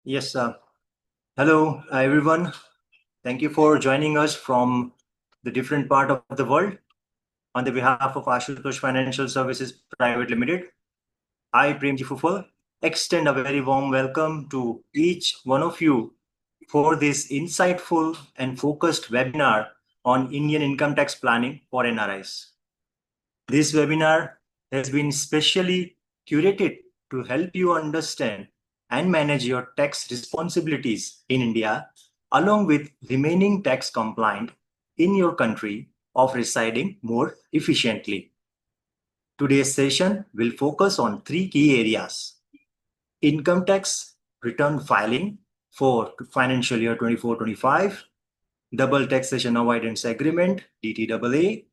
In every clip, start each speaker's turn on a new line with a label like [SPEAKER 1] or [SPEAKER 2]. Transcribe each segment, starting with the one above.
[SPEAKER 1] Yes. Hello, everyone. Thank you for joining us from the different part of the world. On the behalf of Ashutosh Financial Services Private Limited, I, Premji Fufal, extend a very warm welcome to each one of you for this insightful and focused webinar on Indian income tax planning for NRIs. This webinar has been specially curated to help you understand and manage your tax responsibilities in India, along with remaining tax compliant in your country of residing more efficiently. Today's session will focus on three key areas: income tax return filing for financial year 24-25, double taxation avoidance agreement, DTAA,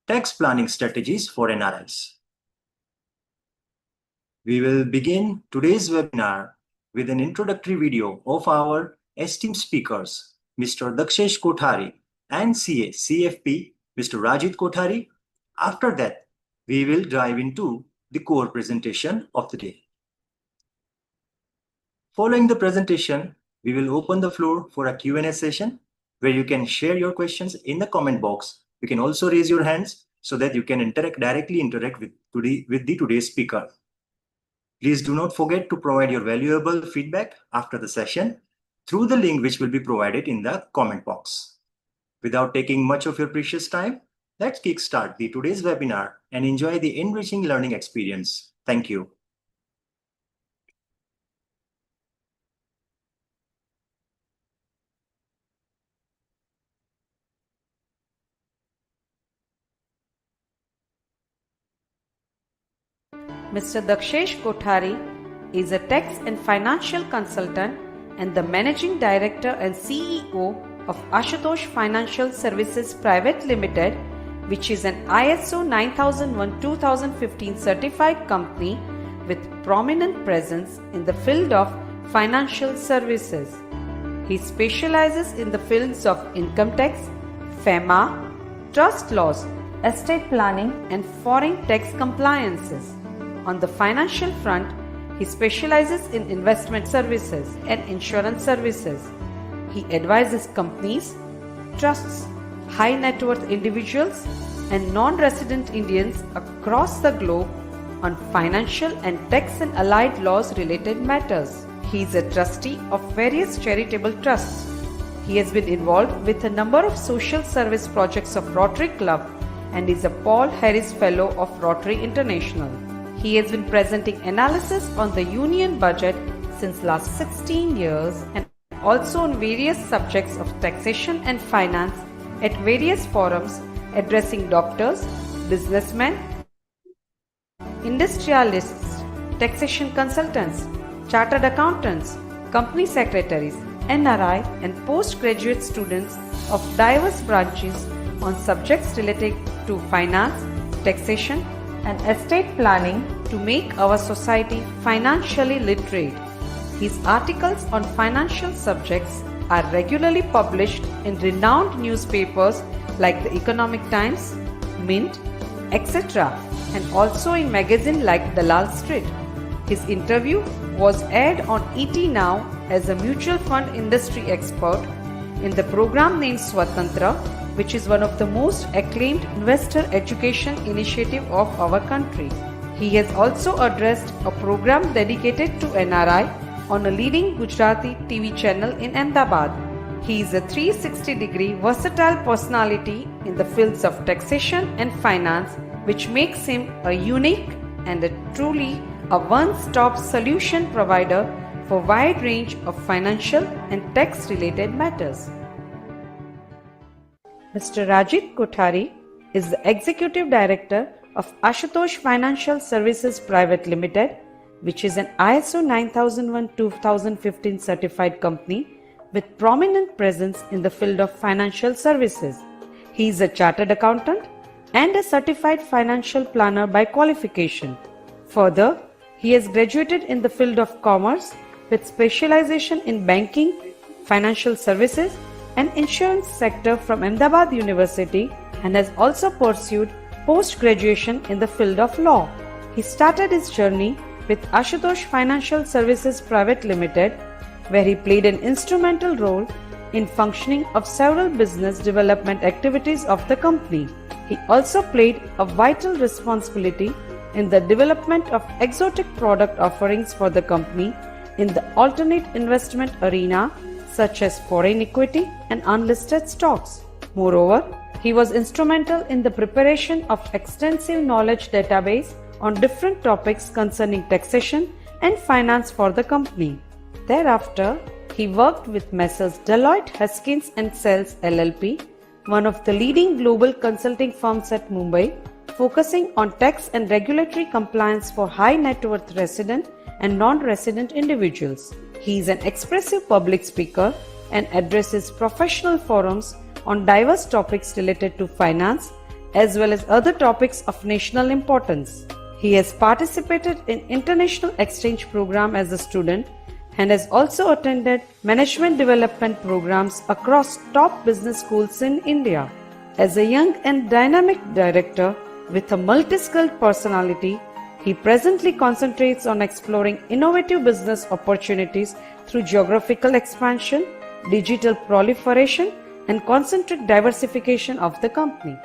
[SPEAKER 1] tax planning strategies for NRIs. We will begin today's webinar with an introductory video of our esteemed speakers, Mr. Daxesh Kothari and CFP, Mr. Rajit Kothari. After that, we will dive into the core presentation of the day. Following the presentation, we will open the floor for a Q&A session where you can share your questions in the comment box. You can also raise your hands so that you can directly interact with today's speaker. Please do not forget to provide your valuable feedback after the session through the link which will be provided in the comment box. Without taking much of your precious time, let's kickstart today's webinar and enjoy the enriching learning experience. Thank you.
[SPEAKER 2] Mr. Daxesh Kothari is a tax and financial consultant and the Managing Director and CEO of Ashutosh Financial Services Private Limited, which is an ISO 9001-2015 certified company with prominent presence in the field of financial services. He specializes in the fields of income tax, FEMA, trust laws, estate planning, and foreign tax compliances. On the financial front, he specializes in investment services and insurance services. He advises companies, trusts, high net worth individuals, and non-resident Indians across the globe on financial and tax and allied laws related matters. He is a trustee of various charitable trusts. He has been involved with a number of social service projects of Rotary Club and is a Paul Harris Fellow of Rotary International. He has been presenting analysis on the Union budget since last 16 years and also on various subjects of taxation and finance at various forums addressing doctors, businessmen, industrialists, taxation consultants, chartered accountants, company secretaries, NRI and postgraduate students of diverse branches on subjects related to finance, taxation, and estate planning to make our society financially literate. His articles on financial subjects are regularly published in renowned newspapers like the Economic Times, Mint, etc., and also in magazines like Dalal Street. His interview was aired on ET Now as a mutual fund industry expert in the program named Swatantra, which is one of the most acclaimed investor education initiative of our country. He has also addressed a program dedicated to NRI on a leading Gujarati TV channel in Ahmedabad. He is a 360-degree versatile personality in the fields of taxation and finance, which makes him a unique and truly a one-stop solution provider for a wide range of financial and tax-related matters. Mr. Rajit Kothari is the Executive Director of Ashutosh Financial Services Private Limited, which is an ISO 9001-2015 certified company with prominent presence in the field of financial services. He is a chartered accountant and a certified financial planner by qualification. Further, he has graduated in the field of commerce with specialization in banking, financial services, and insurance sector from Ahmedabad University and has also pursued post-graduation in the field of law. He started his journey with Ashutosh Financial Services Private Limited where he played an instrumental role in functioning of several business development activities of the company. He also played a vital responsibility in the development of exotic product offerings for the company in the alternate investment arena such as foreign equity and unlisted stocks. Moreover, he was instrumental in the preparation of extensive knowledge database on different topics concerning taxation and finance for the company. Thereafter, he worked with Messrs. Deloitte Haskins & Sells LLP, one of the leading global consulting firms at Mumbai, focusing on tax and regulatory compliance for high net worth resident and non-resident individuals. He is an expressive public speaker and addresses professional forums on diverse topics related to finance as well as other topics of national importance. He has participated in international exchange program as a student and has also attended management development programs across top business schools in India. As a young and dynamic director with a multi-skilled personality, he presently concentrates on exploring innovative business opportunities through geographical expansion, digital proliferation, and concentric diversification of the company.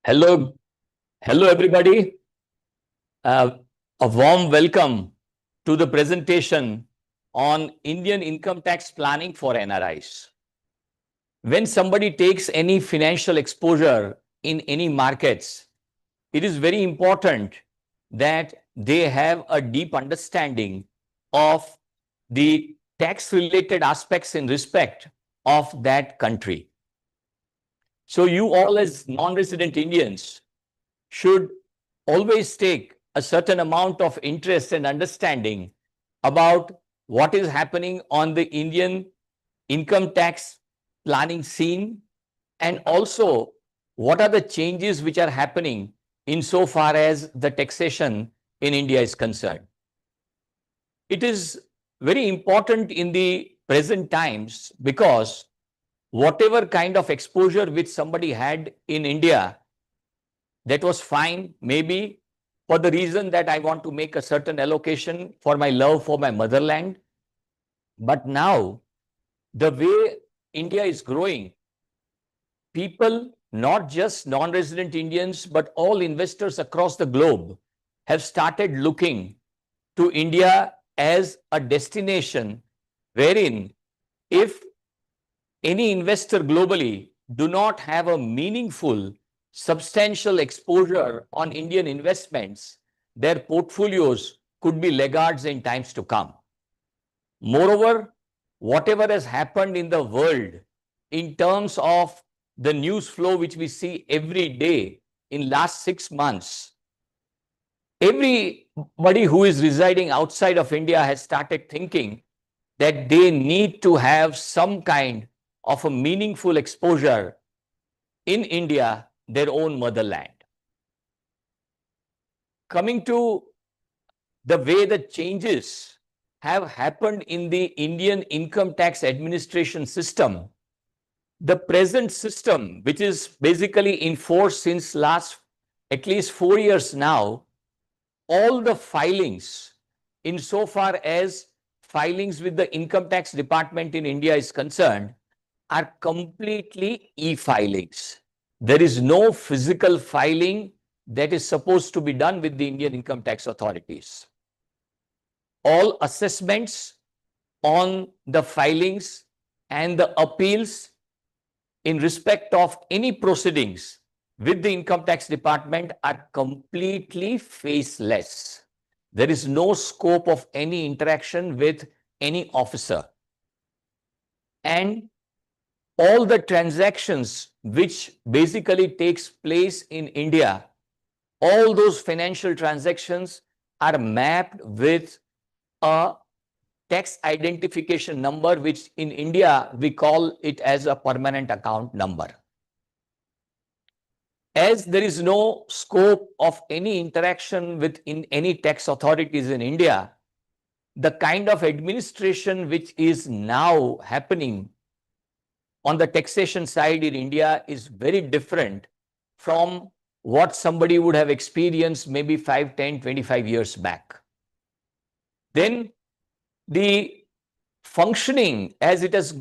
[SPEAKER 3] Hello everybody. A warm welcome to the presentation on Indian income tax planning for NRIs. When somebody takes any financial exposure in any markets, it is very important that they have a deep understanding of the tax-related aspects in respect of that country. So you all as non-resident Indians should always take a certain amount of interest and understanding about what is happening on the Indian income tax planning scene, and also what are the changes which are happening insofar as the taxation in India is concerned. It is very important in the present times because whatever kind of exposure which somebody had in India, that was fine, maybe for the reason that I want to make a certain allocation for my love for my motherland. But now, the way India is growing, people, not just non-resident Indians, but all investors across the globe have started looking to India as a destination wherein if any investor globally do not have a meaningful, substantial exposure on Indian investments, their portfolios could be laggards in times to come. Moreover, whatever has happened in the world in terms of the news flow which we see every day in last 6 months, everybody who is residing outside of India has started thinking that they need to have some kind of a meaningful exposure in India, their own motherland. Coming to the way the changes have happened in the Indian income tax administration system, the present system, which is basically in force since last at least 4 years now, all the filings insofar as filings with the income tax department in India is concerned are completely e-filings. There is no physical filing that is supposed to be done with the Indian income tax authorities. All assessments on the filings and the appeals in respect of any proceedings with the income tax department are completely faceless. There is no scope of any interaction with any officer. And all the transactions which basically takes place in India, all those financial transactions are mapped with a tax identification number, which in India we call it as a permanent account number. As there is no scope of any interaction with any tax authorities in India, the kind of administration which is now happening on the taxation side in India is very different from what somebody would have experienced maybe 5, 10, 25 years back. Then the functioning, as it has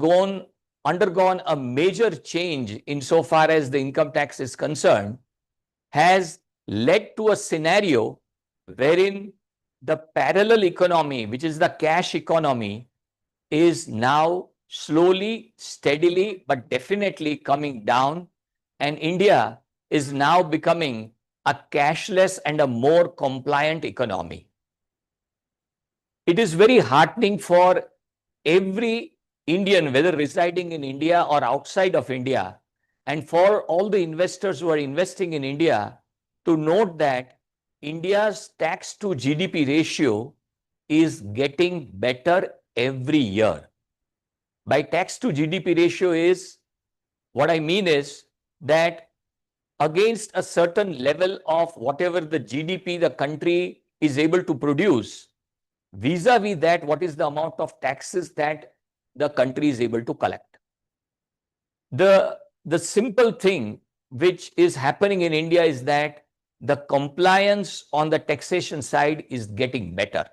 [SPEAKER 3] undergone a major change insofar as the income tax is concerned, has led to a scenario wherein the parallel economy, which is the cash economy, is now slowly, steadily, but definitely coming down, and India is now becoming a cashless and a more compliant economy. It is very heartening for every Indian, whether residing in India or outside of India, and for all the investors who are investing in India, to note that India's tax to GDP ratio is getting better every year. By tax to GDP ratio is, what I mean is that against a certain level of whatever the GDP the country is able to produce, vis-a-vis that, what is the amount of taxes that the country is able to collect. The simple thing which is happening in India is that the compliance on the taxation side is getting better.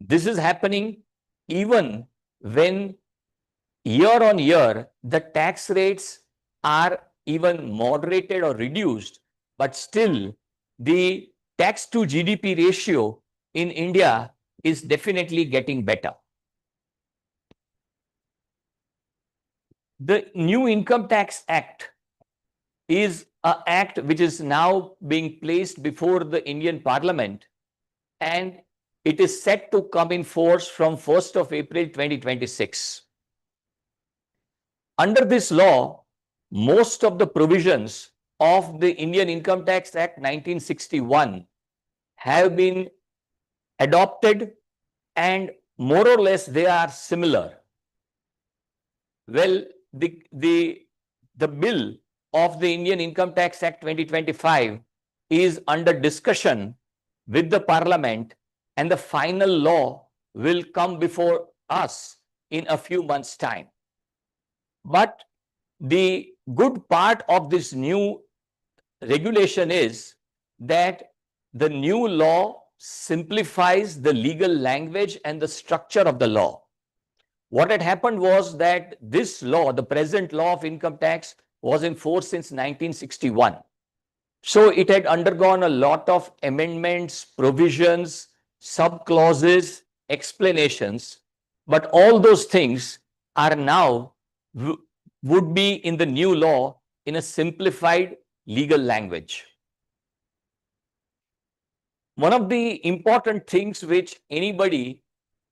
[SPEAKER 3] This is happening even when year on year the tax rates are even moderated or reduced, but still the tax to GDP ratio in India is definitely getting better. The new Income Tax Act is an act which is now being placed before the Indian Parliament, and it is set to come in force from 1st of April 2026. Under this law, most of the provisions of the Indian Income Tax Act 1961 have been adopted, and more or less they are similar. Well, the bill of the Indian Income Tax Act 2025 is under discussion with the Parliament, and the final law will come before us in a few months' time. But the good part of this new regulation is that the new law simplifies the legal language and the structure of the law. What had happened was that this law, the present law of income tax, was in force since 1961. So it had undergone a lot of amendments, provisions, sub-clauses, explanations, but all those things are now would be in the new law in a simplified legal language. One of the important things which anybody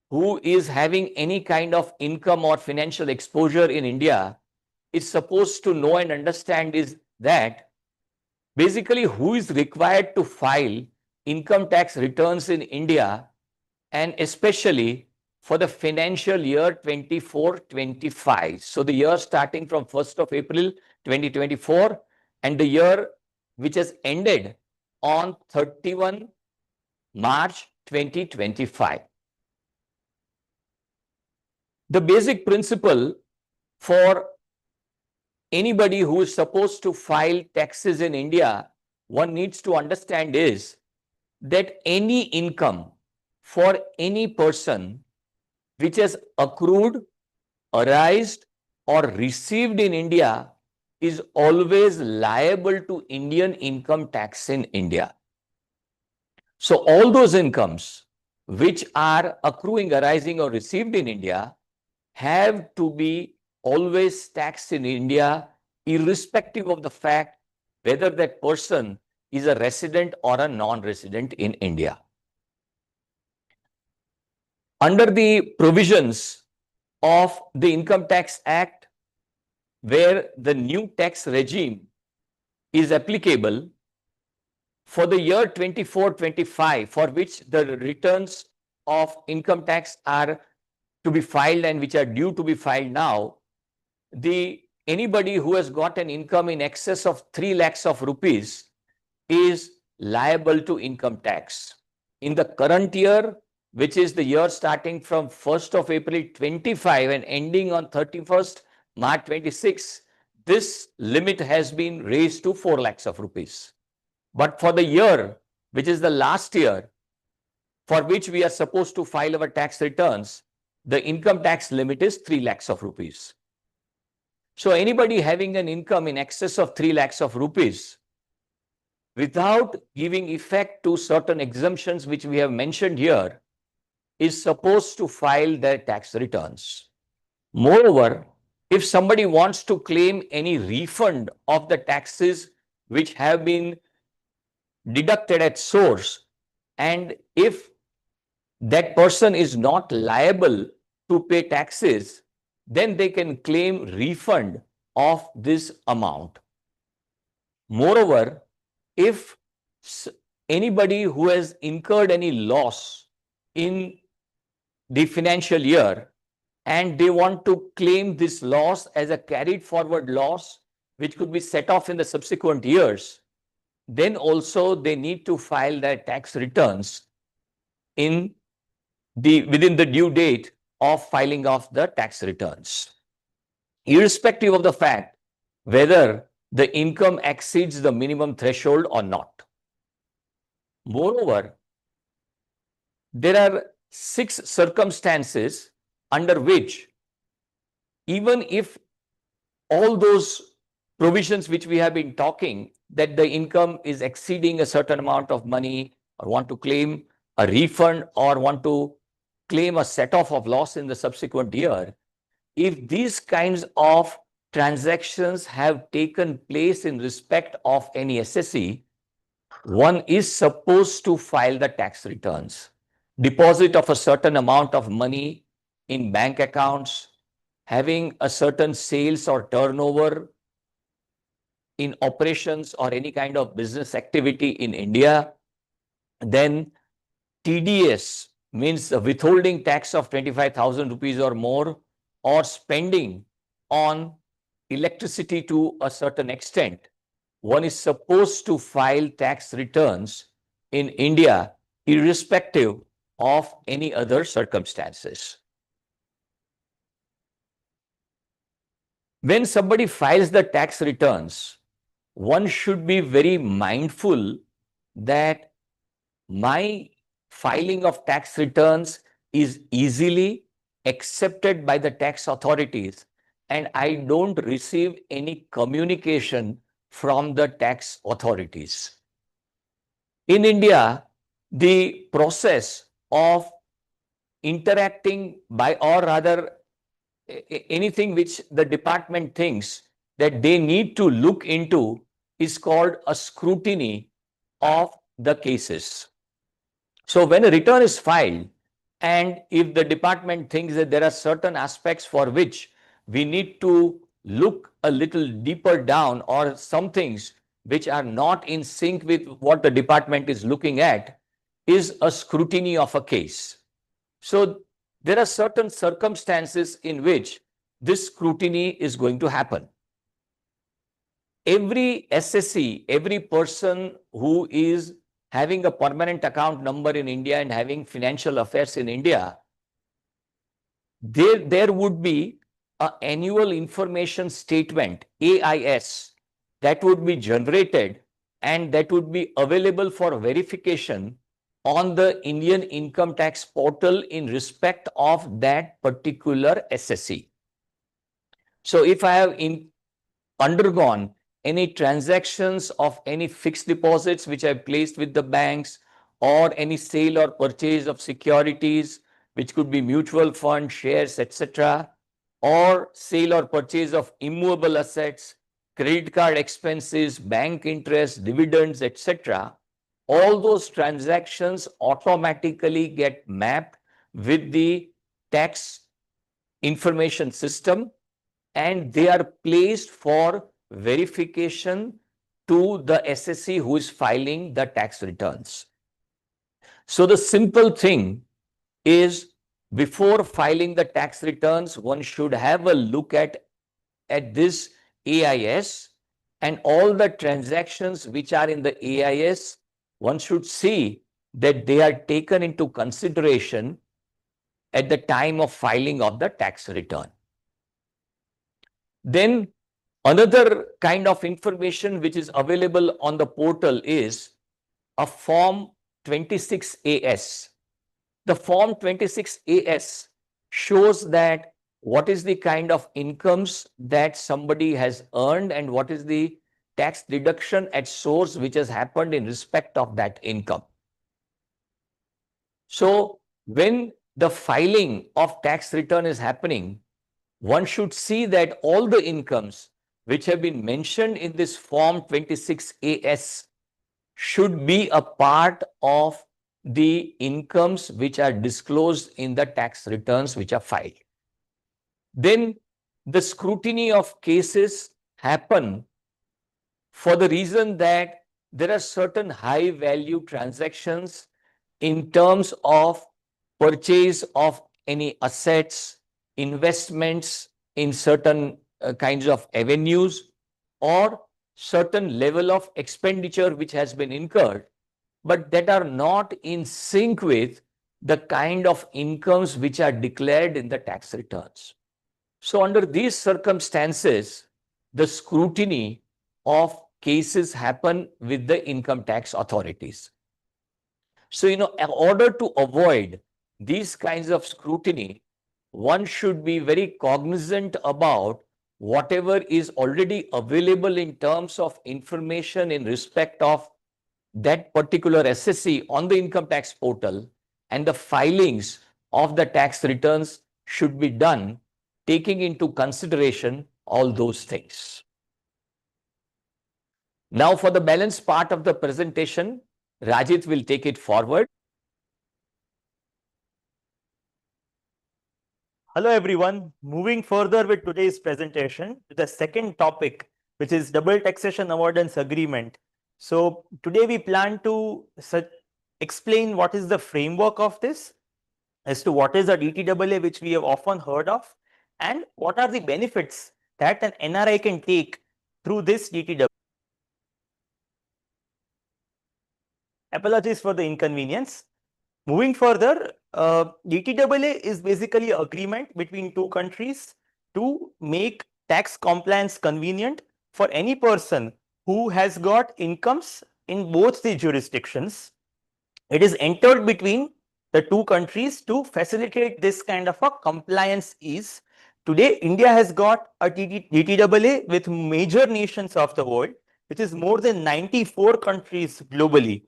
[SPEAKER 3] who is having any kind of income or financial exposure in India is supposed to know and understand is that basically who is required to file income tax returns in India, and especially for the financial year 24-25. So the year starting from 1st of April 2024 and the year which has ended on 31 March 2025. The basic principle for anybody who is supposed to file taxes in India, one needs to understand is that any income for any person which has accrued, arised, or received in India is always liable to Indian income tax in India. So all those incomes which are accruing, arising, or received in India have to be always taxed in India, irrespective of the fact whether that person is a resident or a non-resident in India. Under the provisions of the Income Tax Act, where the new tax regime is applicable for the year 24-25, for which the returns of income tax are to be filed and which are due to be filed now, anybody who has got an income in excess of 3 lakhs of rupees is liable to income tax. In the current year, which is the year starting from 1st of April 25 and ending on 31st March 26, this limit has been raised to 4 lakhs of rupees. But for the year, which is the last year, for which we are supposed to file our tax returns, the income tax limit is 3 lakhs of rupees. So anybody having an income in excess of 3 lakhs of rupees, without giving effect to certain exemptions which we have mentioned here, is supposed to file their tax returns. Moreover, if somebody wants to claim any refund of the taxes which have been deducted at source, and if that person is not liable to pay taxes, then they can claim refund of this amount. Moreover, if anybody who has incurred any loss in the financial year and they want to claim this loss as a carried forward loss, which could be set off in the subsequent years, then also they need to file their tax returns within the due date of filing of the tax returns, irrespective of the fact whether the income exceeds the minimum threshold or not. Moreover, there are 6 circumstances under which, even if all those provisions which we have been talking, that the income is exceeding a certain amount of money, or want to claim a refund, or want to claim a set-off of loss in the subsequent year, if these kinds of transactions have taken place in respect of any SSE, one is supposed to file the tax returns. Deposit of a certain amount of money in bank accounts, having a certain sales or turnover in operations or any kind of business activity in India, then TDS means the withholding tax of 25,000 rupees or more, or spending on electricity to a certain extent, one is supposed to file tax returns in India irrespective of any other circumstances. When somebody files the tax returns, one should be very mindful that my filing of tax returns is easily accepted by the tax authorities, and I don't receive any communication from the tax authorities. In India, the process of interacting by, or rather anything which the department thinks that they need to look into, is called a scrutiny of the cases. So when a return is filed, and if the department thinks that there are certain aspects for which we need to look a little deeper down, or some things which are not in sync with what the department is looking at, is a scrutiny of a case. So there are certain circumstances in which this scrutiny is going to happen. Every SSE, every person who is having a permanent account number in India and having financial affairs in India, there would be an annual information statement, AIS, that would be generated and that would be available for verification on the Indian income tax portal in respect of that particular SSE. So if I have undergone any transactions of any fixed deposits which I placed with the banks, or any sale or purchase of securities, which could be mutual fund, shares, etc., or sale or purchase of immovable assets, credit card expenses, bank interest, dividends, etc., all those transactions automatically get mapped with the tax information system, and they are placed for verification to the SSE who is filing the tax returns. So the simple thing is, before filing the tax returns, one should have a look at this AIS, and all the transactions which are in the AIS, one should see that they are taken into consideration at the time of filing of the tax return. Then another kind of information which is available on the portal is a Form 26AS. The Form 26AS shows that what is the kind of incomes that somebody has earned and what is the tax deduction at source which has happened in respect of that income. So when the filing of tax return is happening, one should see that all the incomes which have been mentioned in this Form 26AS should be a part of the incomes which are disclosed in the tax returns which are filed. Then the scrutiny of cases happen for the reason that there are certain high value transactions in terms of purchase of any assets, investments in certain kinds of avenues, or certain level of expenditure which has been incurred, but that are not in sync with the kind of incomes which are declared in the tax returns. So under these circumstances, the scrutiny of cases happen with the income tax authorities. So, in order to avoid these kinds of scrutiny, one should be very cognizant about whatever is already available in terms of information in respect of that particular SSC on the income tax portal, and the filings of the tax returns should be done taking into consideration all those things. Now, for the balance part of the presentation, Rajit will take it forward.
[SPEAKER 4] Hello everyone, moving further with today's presentation to the second topic, which is Double Taxation Avoidance Agreement. So today we plan to explain what is the framework of this, as to what is a DTAA, which we have often heard of, and what are the benefits that an NRI can take through this DTAA. Apologies for the inconvenience. Moving further, DTAA is basically an agreement between two countries to make tax compliance convenient for any person who has got incomes in both the jurisdictions. It is entered between the two countries to facilitate this kind of a compliance ease. Today, India has got a DTAA with major nations of the world, which is more than 94 countries globally.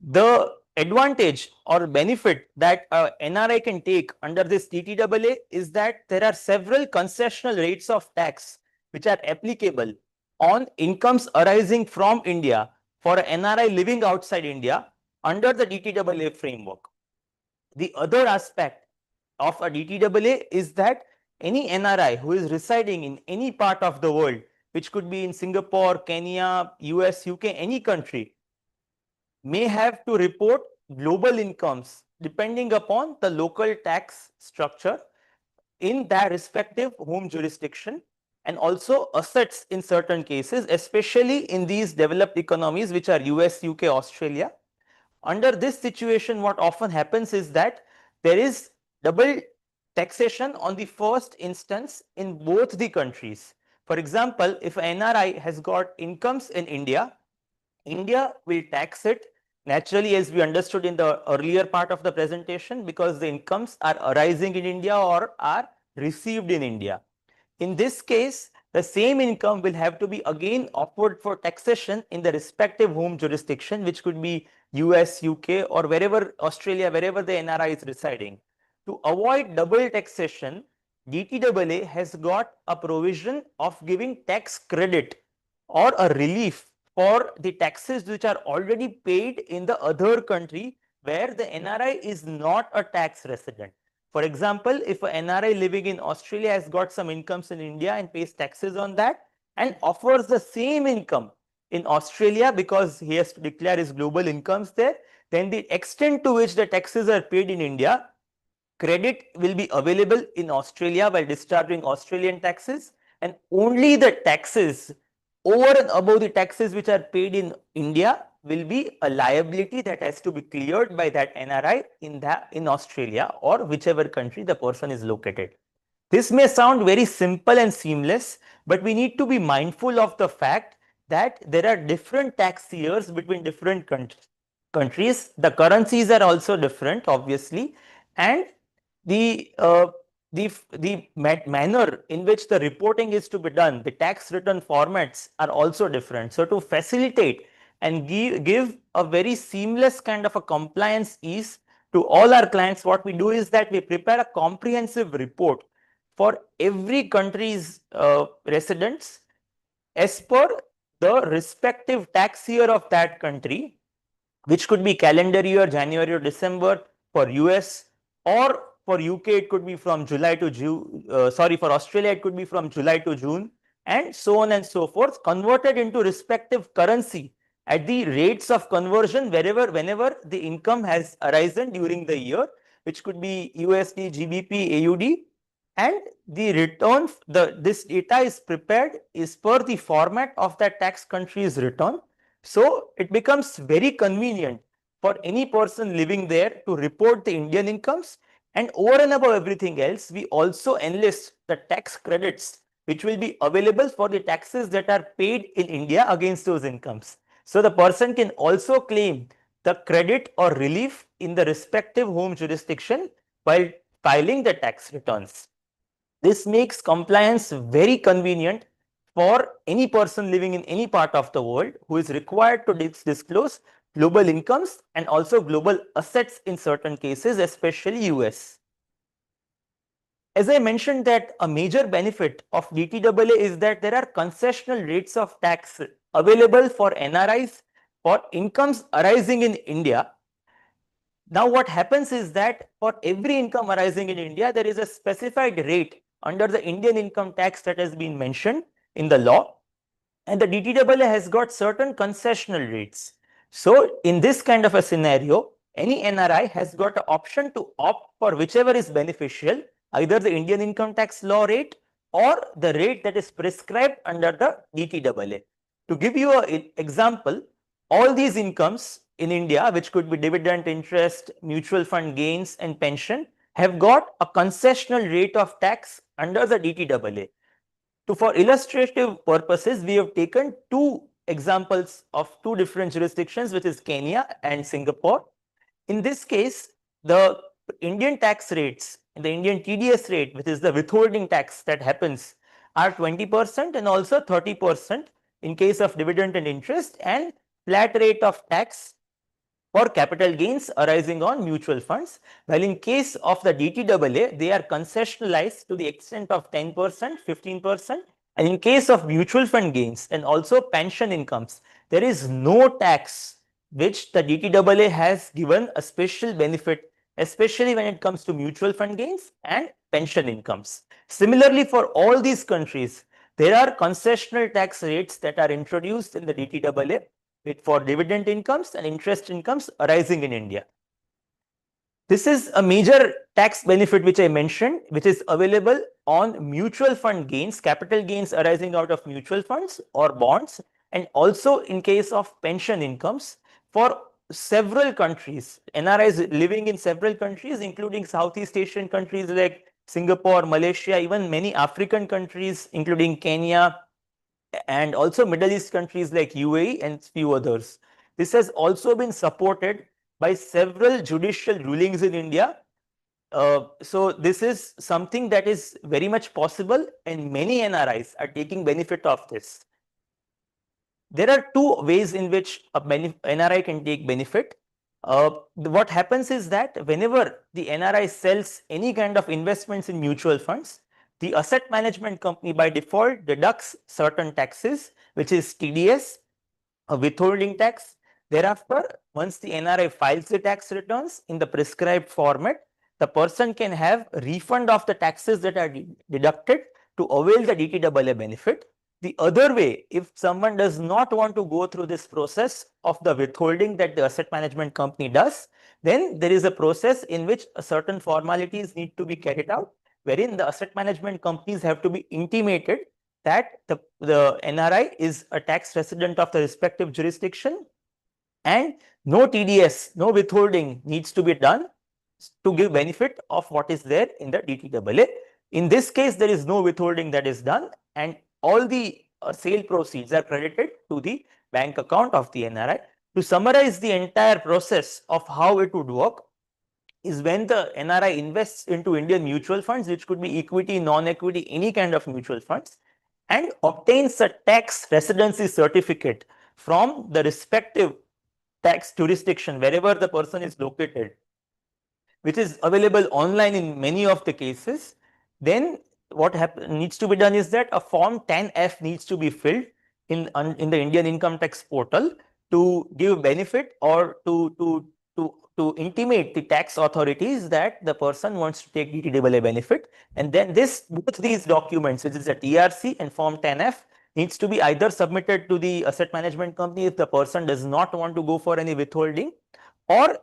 [SPEAKER 4] The advantage or benefit that NRI can take under this DTAA is that there are several concessional rates of tax which are applicable on incomes arising from India for an NRI living outside India under the DTAA framework. The other aspect of a DTAA is that any NRI who is residing in any part of the world, which could be in Singapore, Kenya, US, UK, any country, may have to report global incomes depending upon the local tax structure in their respective home jurisdiction, and also assets in certain cases, especially in these developed economies which are US, UK, Australia. Under this situation, what often happens is that there is double taxation on the first instance in both the countries. For example, if an NRI has got incomes in India, India will tax it naturally, as we understood in the earlier part of the presentation, because the incomes are arising in India or are received in India. In this case, the same income will have to be again offered for taxation in the respective home jurisdiction, which could be US, UK, or wherever, Australia, wherever the NRI is residing. To avoid double taxation, DTAA has got a provision of giving tax credit or a relief for the taxes which are already paid in the other country where the NRI is not a tax resident. For example, if an NRI living in Australia has got some incomes in India and pays taxes on that and offers the same income in Australia because he has to declare his global incomes there, then the extent to which the taxes are paid in India, credit will be available in Australia while discharging Australian taxes, and only the taxes over and above the taxes which are paid in India will be a liability that has to be cleared by that NRI in Australia or whichever country the person is located. This may sound very simple and seamless, but we need to be mindful of the fact that there are different tax years between different countries. The currencies are also different, obviously, and the manner in which the reporting is to be done, the tax return formats are also different. So to facilitate and give a very seamless kind of a compliance ease to all our clients, what we do is that we prepare a comprehensive report for every country's residents as per the respective tax year of that country, which could be calendar year, January or December for US, or for UK it could be from July to June, for Australia it could be from July to June, and so on and so forth, converted into respective currency at the rates of conversion whenever the income has arisen during the year, which could be USD, GBP, AUD, and the return, this data is prepared is per the format of that tax country's return. So it becomes very convenient for any person living there to report the Indian incomes, and over and above everything else, we also enlist the tax credits which will be available for the taxes that are paid in India against those incomes. So the person can also claim the credit or relief in the respective home jurisdiction while filing the tax returns. This makes compliance very convenient for any person living in any part of the world who is required to disclose global incomes and also global assets in certain cases, especially US. As I mentioned, that a major benefit of DTAA is that there are concessional rates of tax available for NRIs for incomes arising in India. Now what happens is that for every income arising in India, there is a specified rate under the Indian income tax that has been mentioned in the law, and the DTAA has got certain concessional rates. So in this kind of a scenario, any NRI has got an option to opt for whichever is beneficial, either the Indian income tax law rate or the rate that is prescribed under the DTAA. To give you an example, all these incomes in India, which could be dividend, interest, mutual fund gains and pension, have got a concessional rate of tax under the DTAA. For illustrative purposes, we have taken two examples of two different jurisdictions, which is Kenya and Singapore. In this case, the Indian tax rates, the Indian TDS rate, which is the withholding tax that happens, are 20% and also 30% in case of dividend and interest, and flat rate of tax for capital gains arising on mutual funds, while in case of the DTAA, they are concessionalized to the extent of 10%, 15%, and in case of mutual fund gains and also pension incomes, there is no tax which the DTAA has given a special benefit, especially when it comes to mutual fund gains and pension incomes. Similarly, for all these countries, there are concessional tax rates that are introduced in the DTAA for dividend incomes and interest incomes arising in India. This is a major tax benefit which I mentioned, which is available on mutual fund gains, capital gains arising out of mutual funds or bonds, and also in case of pension incomes for several countries, NRIs living in several countries, including Southeast Asian countries like Singapore, Malaysia, even many African countries, including Kenya, and also Middle East countries like UAE and few others. This has also been supported by several judicial rulings in India. So this is something that is very much possible, and many NRIs are taking benefit of this. There are two ways in which a NRI can take benefit. What happens is that whenever the NRI sells any kind of investments in mutual funds, the asset management company by default deducts certain taxes, which is TDS, a withholding tax. Thereafter, once the NRI files the tax returns in the prescribed format, the person can have a refund of the taxes that are deducted to avail the DTAA benefit. The other way, if someone does not want to go through this process of the withholding that the asset management company does, then there is a process in which certain formalities need to be carried out, wherein the asset management companies have to be intimated that the NRI is a tax resident of the respective jurisdiction, and no TDS, no withholding needs to be done to give benefit of what is there in the DTAA. In this case, there is no withholding that is done, and all the sale proceeds are credited to the bank account of the NRI. To summarize the entire process of how it would work is when the NRI invests into Indian mutual funds, which could be equity, non-equity, any kind of mutual funds, and obtains a tax residency certificate from the respective tax jurisdiction wherever the person is located, which is available online in many of the cases, then what needs to be done is that a form 10F needs to be filled in the Indian income tax portal to give benefit or to intimate the tax authorities that the person wants to take DTAA benefit. And then both these documents, which is a TRC and form 10F, needs to be either submitted to the asset management company if the person does not want to go for any withholding, or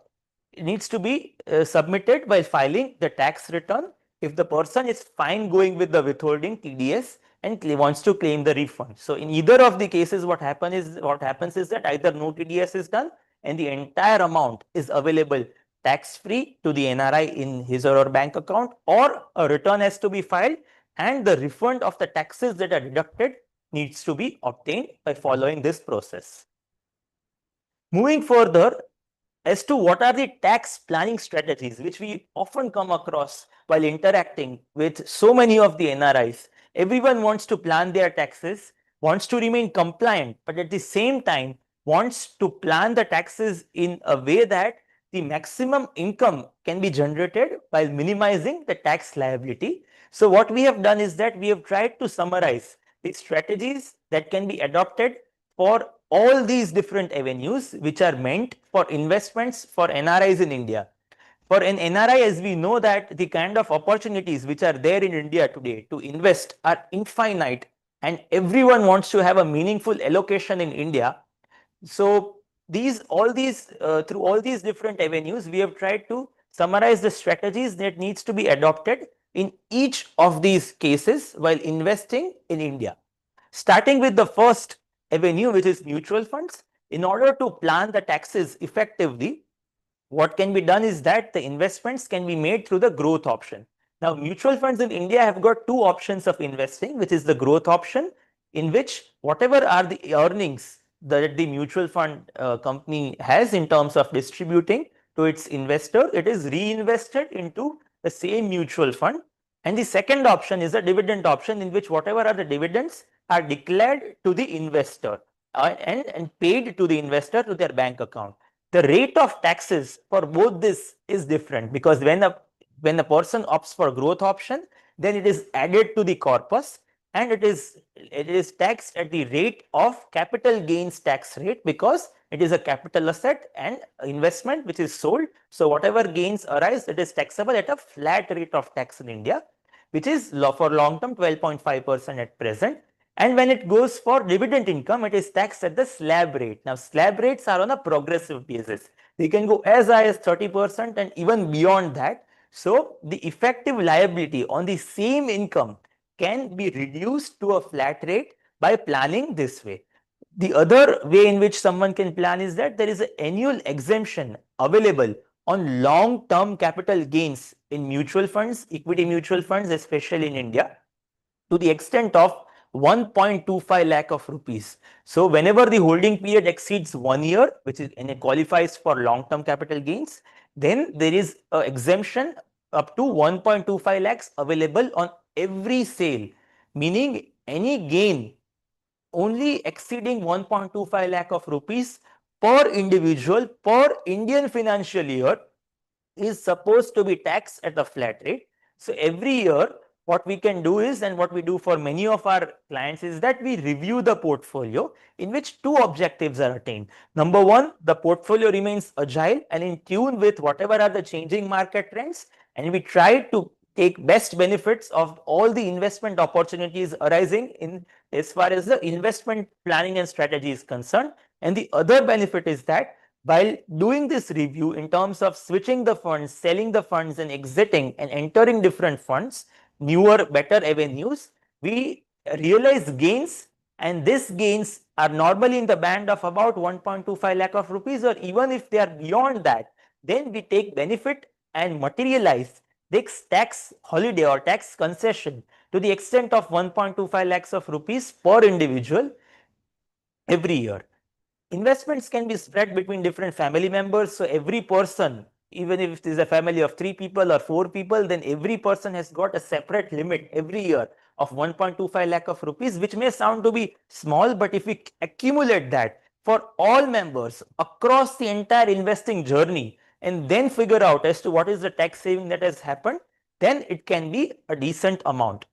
[SPEAKER 4] it needs to be submitted by filing the tax return if the person is fine going with the withholding TDS and wants to claim the refund. So in either of the cases, what happens is that either no TDS is done and the entire amount is available tax free to the NRI in his or her bank account, or a return has to be filed and the refund of the taxes that are deducted needs to be obtained by following this process. Moving further, as to what are the tax planning strategies which we often come across while interacting with so many of the NRIs. Everyone wants to plan their taxes, wants to remain compliant, but at the same time wants to plan the taxes in a way that the maximum income can be generated while minimizing the tax liability. So what we have done is that we have tried to summarize the strategies that can be adopted for all these different avenues which are meant for investments for NRIs in India. For an NRI, as we know that the kind of opportunities which are there in India today to invest are infinite, and everyone wants to have a meaningful allocation in India. So through all these different avenues, we have tried to summarize the strategies that needs to be adopted in each of these cases while investing in India. Starting with the first avenue, which is mutual funds. In order to plan the taxes effectively, what can be done is that the investments can be made through the growth option. Now, mutual funds in India have got two options of investing, which is the growth option, in which whatever are the earnings that the mutual fund company has in terms of distributing to its investor, it is reinvested into the same mutual fund. And the second option is a dividend option, in which whatever are the dividends are declared to the investor and paid to the investor to their bank account. The rate of taxes for both this is different, because when a person opts for growth option, then it is added to the corpus and it is taxed at the rate of capital gains tax rate, because it is a capital asset and investment which is sold. So whatever gains arise, it is taxable at a flat rate of tax in India, which is for long term 12.5% at present. And when it goes for dividend income, it is taxed at the slab rate. Now, slab rates are on a progressive basis. They can go as high as 30% and even beyond that. So the effective liability on the same income can be reduced to a flat rate by planning this way. The other way in which someone can plan is that there is an annual exemption available on long-term capital gains in mutual funds, equity mutual funds, especially in India, to the extent of 1.25 lakh of rupees. So whenever the holding period exceeds 1 year, which is and it qualifies for long-term capital gains, then there is an exemption up to 1.25 lakhs available on every sale, meaning any gain only exceeding 1.25 lakh of rupees per individual per Indian financial year is supposed to be taxed at a flat rate. So every year, what we can do is, and what we do for many of our clients, is that we review the portfolio, in which two objectives are attained. Number one, the portfolio remains agile and in tune with whatever are the changing market trends, and we try to take best benefits of all the investment opportunities arising in as far as the investment planning and strategy is concerned. And the other benefit is that while doing this review in terms of switching the funds, selling the funds and exiting and entering different funds, newer, better avenues, we realize gains, and these gains are normally in the band of about 1.25 lakh of rupees, or even if they are beyond that, then we take benefit and materialize this tax holiday or tax concession to the extent of 1.25 lakhs of rupees per individual every year. Investments can be spread between different family members. So every person, even if it is a family of 3 people or 4 people, then every person has got a separate limit every year of 1.25 lakh of rupees, which may sound to be small, but if we accumulate that for all members across the entire investing journey and then figure out as to what is the tax saving that has happened, then it can be a decent amount.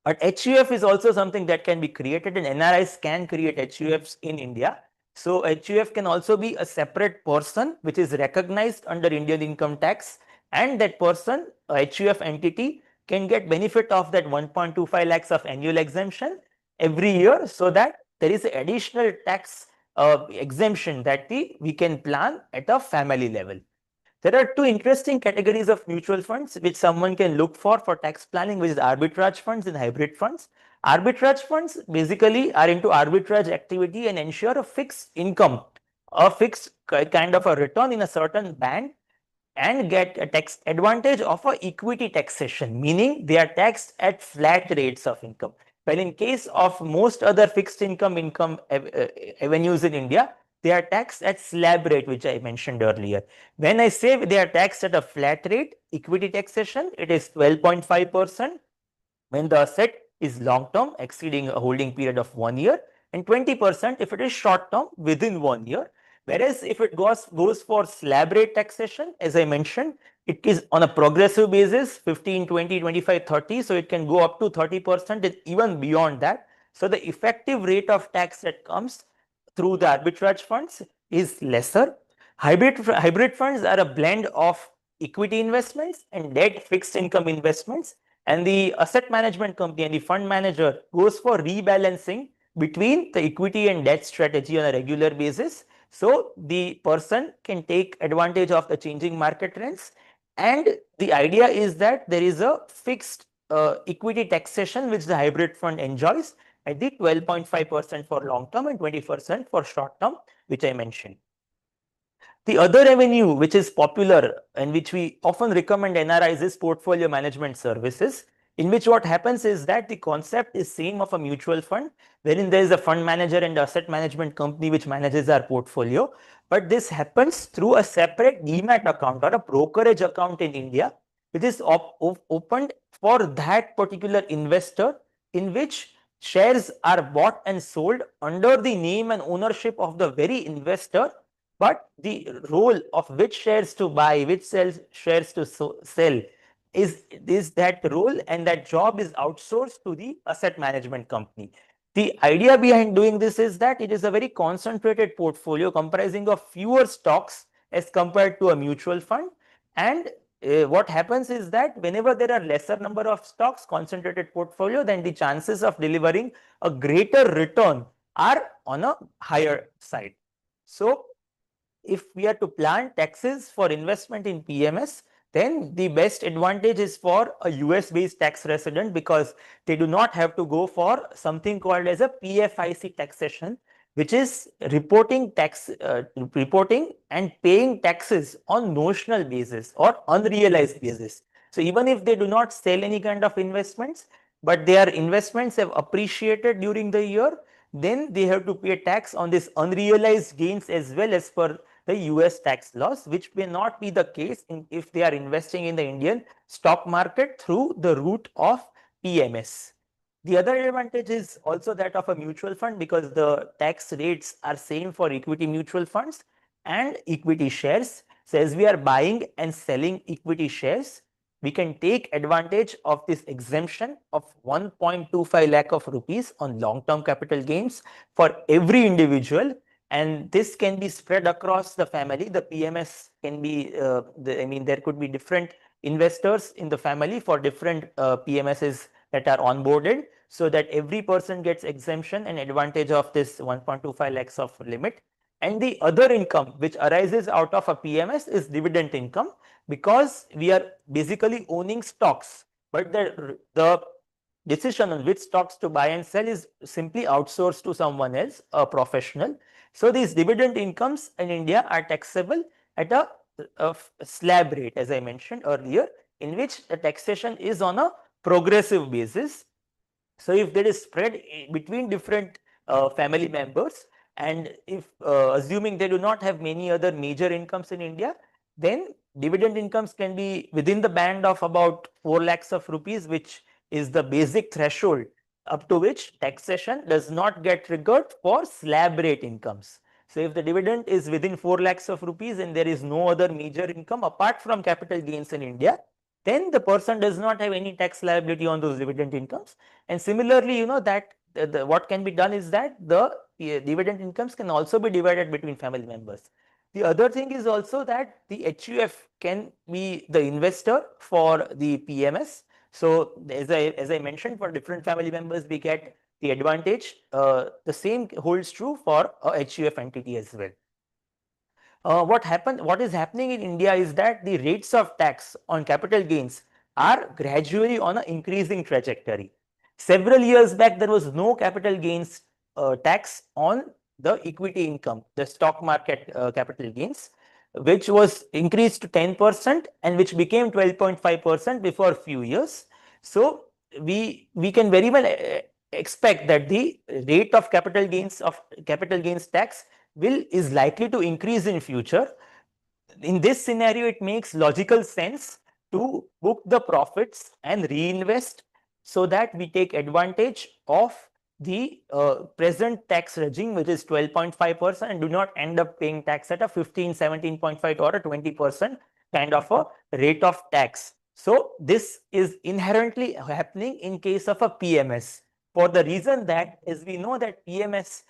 [SPEAKER 4] But HUF is also something that can be created, and NRIs can create HUFs in India. So HUF can also be a separate person which is recognized under Indian income tax, and that person, a HUF entity, can get benefit of that 1.25 lakhs of annual exemption every year, so that there is additional tax exemption that we can plan at a family level. There are two interesting categories of mutual funds which someone can look for tax planning, which is arbitrage funds and hybrid funds. Arbitrage funds basically are into arbitrage activity and ensure a fixed income, a fixed kind of a return in a certain band, and get a tax advantage of a equity taxation, meaning they are taxed at flat rates of income. Well, in case of most other fixed income avenues in India, they are taxed at slab rate, which I mentioned earlier. When I say they are taxed at a flat rate, equity taxation, it is 12.5% when the asset is long term, exceeding a holding period of 1 year, and 20% if it is short term within 1 year. Whereas if it goes for slab rate taxation, as I mentioned, it is on a progressive basis, 15, 20, 25, 30. So it can go up to 30% and even beyond that. So the effective rate of tax that comes through the arbitrage funds is lesser. Hybrid funds are a blend of equity investments and debt fixed income investments, and the asset management company and the fund manager goes for rebalancing between the equity and debt strategy on a regular basis. So the person can take advantage of the changing market trends, and the idea is that there is a fixed equity taxation which the hybrid fund enjoys at the 12.5% for long term and 20% for short term, which I mentioned. The other avenue which is popular and which we often recommend NRIs is portfolio management services, in which what happens is that the concept is same of a mutual fund, wherein there is a fund manager and asset management company which manages our portfolio. But this happens through a separate demat account or a brokerage account in India, which is opened for that particular investor, in which shares are bought and sold under the name and ownership of the very investor, but the role of which shares to buy, which shares to sell is that role, and that job is outsourced to the asset management company. The idea behind doing this is that it is a very concentrated portfolio comprising of fewer stocks as compared to a mutual fund. And what happens is that whenever there are lesser number of stocks, concentrated portfolio, then the chances of delivering a greater return are on a higher side. So if we are to plan taxes for investment in PMS, then the best advantage is for a US based tax resident, because they do not have to go for something called as a PFIC taxation, which is reporting and paying taxes on notional basis or unrealized basis. So even if they do not sell any kind of investments, but their investments have appreciated during the year, then they have to pay tax on this unrealized gains as well, as per the US tax laws, which may not be the case if they are investing in the Indian stock market through the route of PMS. The other advantage is also that of a mutual fund, because the tax rates are same for equity mutual funds and equity shares. So as we are buying and selling equity shares, we can take advantage of this exemption of 1.25 lakh of rupees on long-term capital gains for every individual. And this can be spread across the family. The PMS can be, there could be different investors in the family for different PMSs that are onboarded, so that every person gets exemption and advantage of this 1.25 lakhs of limit. And the other income which arises out of a PMS is dividend income, because we are basically owning stocks, but the decision on which stocks to buy and sell is simply outsourced to someone else, a professional. So these dividend incomes in India are taxable at a slab rate, as I mentioned earlier, in which the taxation is on a progressive basis. So if there is spread between different family members, and if assuming they do not have many other major incomes in India, then dividend incomes can be within the band of about 4 lakhs of rupees, which is the basic threshold up to which taxation does not get triggered for slab rate incomes. So if the dividend is within 4 lakhs of rupees and there is no other major income apart from capital gains in India, then the person does not have any tax liability on those dividend incomes. And similarly, you know that what can be done is that the dividend incomes can also be divided between family members. The other thing is also that the HUF can be the investor for the PMS. So as I mentioned, for different family members, we get the advantage. The same holds true for a HUF entity as well. What is happening in India is that the rates of tax on capital gains are gradually on an increasing trajectory. Several years back, there was no capital gains tax on the equity income, the stock market capital gains, which was increased to 10% and which became 12.5% before a few years. So we can very well expect that the rate of capital gains tax is likely to increase in future. In this scenario, it makes logical sense to book the profits and reinvest so that we take advantage of the present tax regime, which is 12.5%, and do not end up paying tax at a 15, 17.5 or a 20% kind of a rate of tax. So this is inherently happening in case of a PMS, for the reason that, as we know that PMS,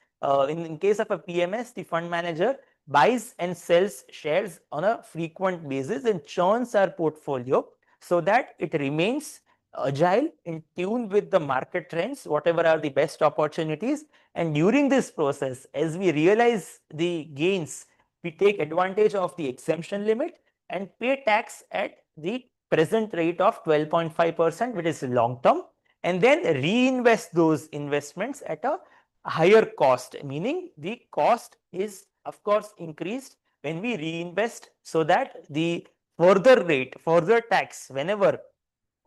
[SPEAKER 4] in case of a PMS, the fund manager buys and sells shares on a frequent basis and churns our portfolio so that it remains agile, in tune with the market trends, whatever are the best opportunities. And during this process, as we realize the gains, we take advantage of the exemption limit and pay tax at the present rate of 12.5%, which is long term, and then reinvest those investments at a higher cost, meaning the cost is of course increased when we reinvest, so that the further tax whenever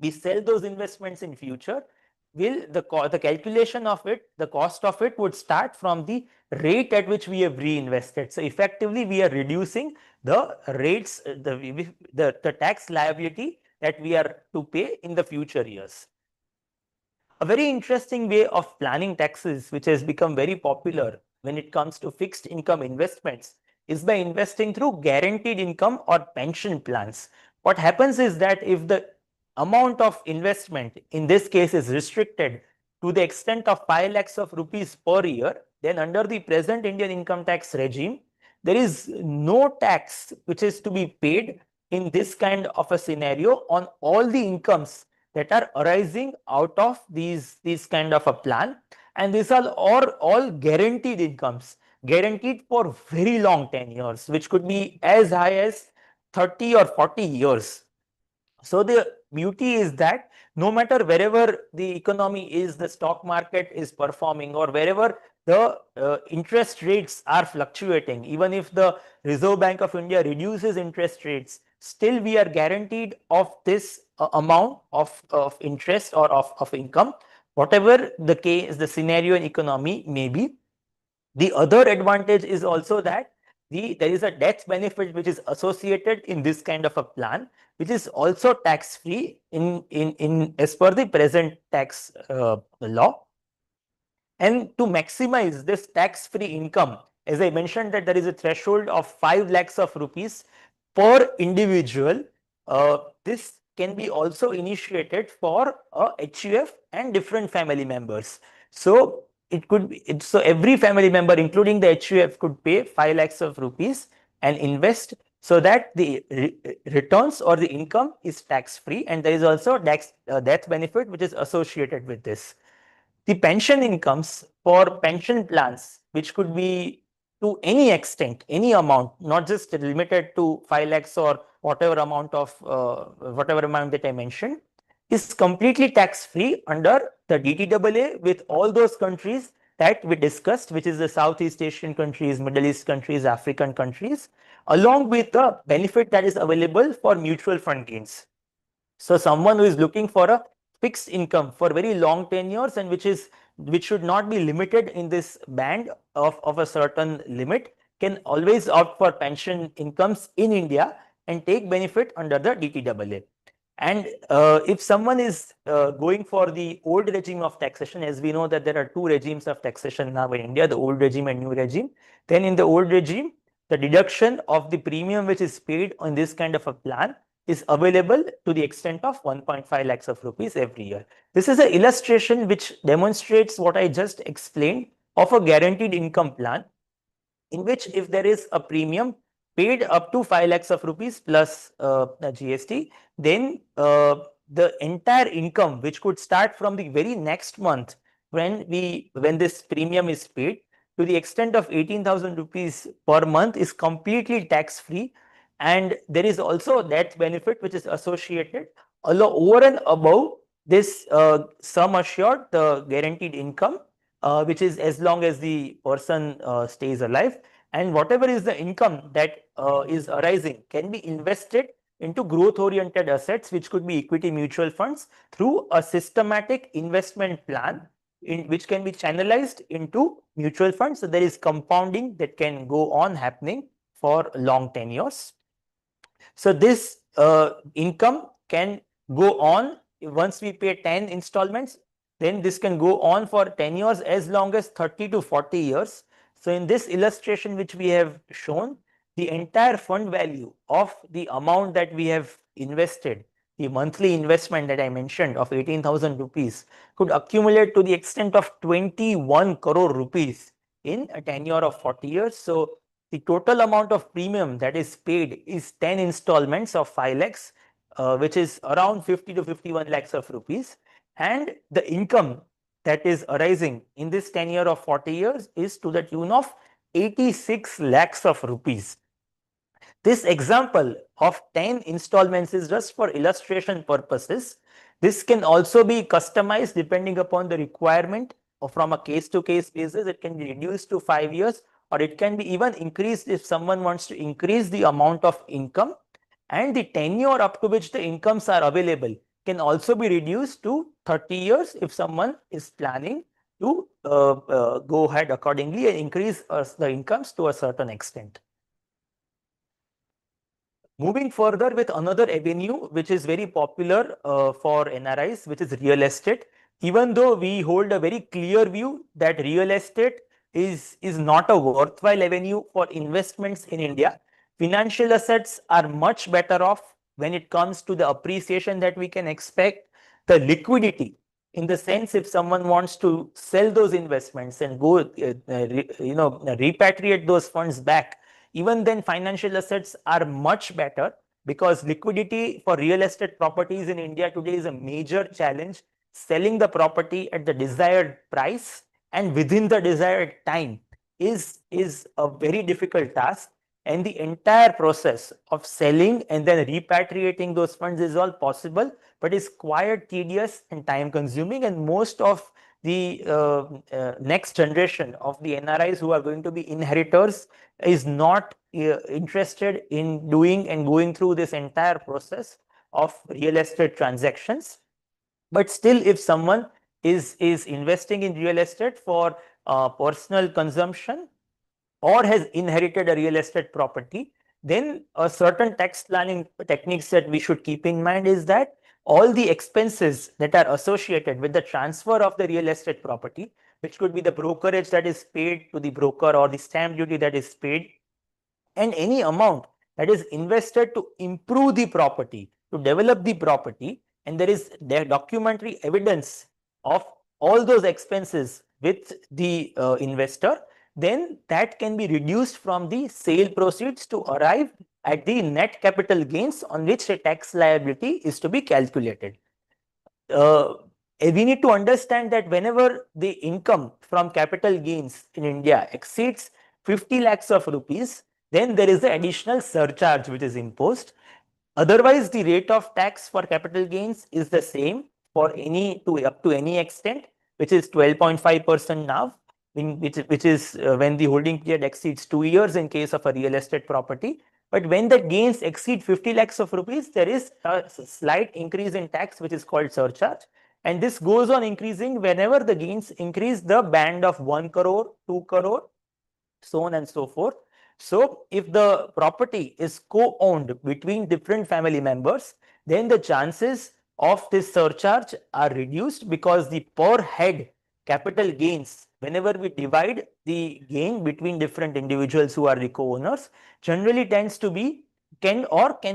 [SPEAKER 4] we sell those investments in future, the calculation of it, the cost of it would start from the rate at which we have reinvested. So effectively we are reducing the rates, the tax liability that we are to pay in the future years. A very interesting way of planning taxes, which has become very popular when it comes to fixed income investments, is by investing through guaranteed income or pension plans. What happens is that if the amount of investment in this case is restricted to the extent of 5 lakhs of rupees per year, then under the present Indian income tax regime, there is no tax which is to be paid in this kind of a scenario on all the incomes that are arising out of these kind of a plan. And these are all guaranteed incomes, guaranteed for very long tenures, which could be as high as 30 or 40 years. So the beauty is that no matter wherever the economy is, the stock market is performing, or wherever the interest rates are fluctuating, even if the Reserve Bank of India reduces interest rates, still we are guaranteed of this amount of interest or of income, whatever the case, the scenario and economy may be. The other advantage is also that there is a death benefit which is associated in this kind of a plan, which is also tax free in as per the present tax law. And to maximize this tax free income, as I mentioned that there is a threshold of 5 lakhs of rupees per individual, this can be also initiated for a HUF and different family members. So it could be, so every family member, including the HUF, could pay 5 lakhs of rupees and invest so that the returns or the income is tax free, and there is also death benefit which is associated with this. The pension incomes for pension plans, which could be to any extent, any amount, not just limited to 5 lakhs or whatever amount that I mentioned, is completely tax free under the DTAA with all those countries that we discussed, which is the Southeast Asian countries, Middle East countries, African countries, along with the benefit that is available for mutual fund gains. So someone who is looking for a fixed income for very long tenures and which should not be limited in this band of a certain limit can always opt for pension incomes in India and take benefit under the DTAA. And if someone is going for the old regime of taxation, as we know that there are two regimes of taxation now in India, the old regime and new regime, then in the old regime, the deduction of the premium which is paid on this kind of a plan is available to the extent of 1.5 lakhs of rupees every year. This is an illustration which demonstrates what I just explained of a guaranteed income plan, in which if there is a premium paid up to 5 lakhs of rupees plus GST, then the entire income, which could start from the very next month when this premium is paid, to the extent of 18,000 rupees per month, is completely tax free. And there is also that benefit which is associated over and above this sum assured, the guaranteed income, which is as long as the person stays alive, and whatever is the income that is arising can be invested into growth oriented assets, which could be equity mutual funds, through a systematic investment plan which can be channelized into mutual funds. So there is compounding that can go on happening for long tenures. So this income can go on once we pay 10 installments, then this can go on for 10 years, as long as 30 to 40 years. So in this illustration which we have shown, the entire fund value of the amount that we have invested, the monthly investment that I mentioned of 18,000 rupees, could accumulate to the extent of 21 crore rupees in a tenure of 40 years. So the total amount of premium that is paid is 10 installments of 5 lakhs, which is around 50 to 51 lakhs of rupees. And the income that is arising in this tenure of 40 years is to the tune of 86 lakhs of rupees. This example of 10 installments is just for illustration purposes. This can also be customized depending upon the requirement, or from a case to case basis. It can be reduced to 5 years, or it can be even increased if someone wants to increase the amount of income, and the tenure up to which the incomes are available can also be reduced to 30 years if someone is planning to go ahead accordingly and increase the incomes to a certain extent. Moving further with another avenue which is very popular for NRIs, which is real estate. Even though we hold a very clear view that real estate is not a worthwhile avenue for investments in India, financial assets are much better off when it comes to the appreciation that we can expect, the liquidity, in the sense if someone wants to sell those investments and go repatriate those funds back, even then financial assets are much better, because liquidity for real estate properties in India today is a major challenge. Selling the property at the desired price and within the desired time is a very difficult task, and the entire process of selling and then repatriating those funds is all possible, but is quite tedious and time consuming. And most of the next generation of the NRIs who are going to be inheritors is not interested in doing and going through this entire process of real estate transactions. But still, if someone is investing in real estate for personal consumption, or has inherited a real estate property, then a certain tax planning techniques that we should keep in mind is that all the expenses that are associated with the transfer of the real estate property, which could be the brokerage that is paid to the broker or the stamp duty that is paid, and any amount that is invested to improve the property, to develop the property, and there is documentary evidence of all those expenses with the investor, then that can be reduced from the sale proceeds to arrive at the net capital gains on which a tax liability is to be calculated. We need to understand that whenever the income from capital gains in India exceeds 50 lakhs of rupees, then there is an additional surcharge which is imposed. Otherwise, the rate of tax for capital gains is the same. for up to any extent, which is 12.5% now, which is when the holding period exceeds 2 years in case of a real estate property. But when the gains exceed 50 lakhs of rupees, there is a slight increase in tax, which is called surcharge. And this goes on increasing whenever the gains increase the band of 1 crore, 2 crore, so on and so forth. So if the property is co-owned between different family members, then the chances of this surcharge are reduced, because the per head capital gains, whenever we divide the gain between different individuals who are the co-owners, generally tends to be can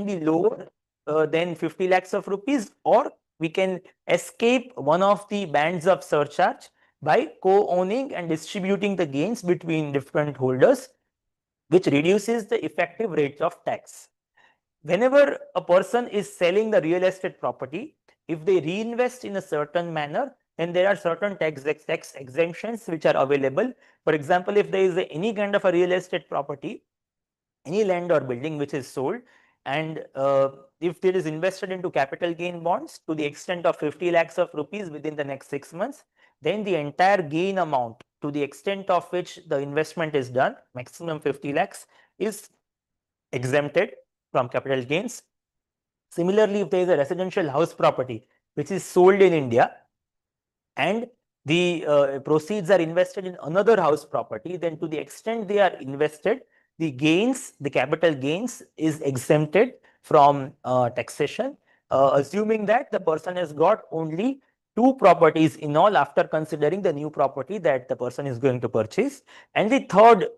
[SPEAKER 4] be lower than 50 lakhs of rupees, or we can escape one of the bands of surcharge by co-owning and distributing the gains between different holders, which reduces the effective rate of tax. Whenever a person is selling the real estate property, if they reinvest in a certain manner, then there are certain tax exemptions which are available. For example, if there is any kind of a real estate property, any land or building which is sold, and if it is invested into capital gain bonds to the extent of 50 lakhs of rupees within the next 6 months, then the entire gain amount to the extent of which the investment is done, maximum 50 lakhs, is exempted from capital gains. Similarly, if there is a residential house property which is sold in India and the proceeds are invested in another house property, then to the extent they are invested, the gains, the capital gains, is exempted from taxation, assuming that the person has got only 2 properties in all after considering the new property that the person is going to purchase. And the third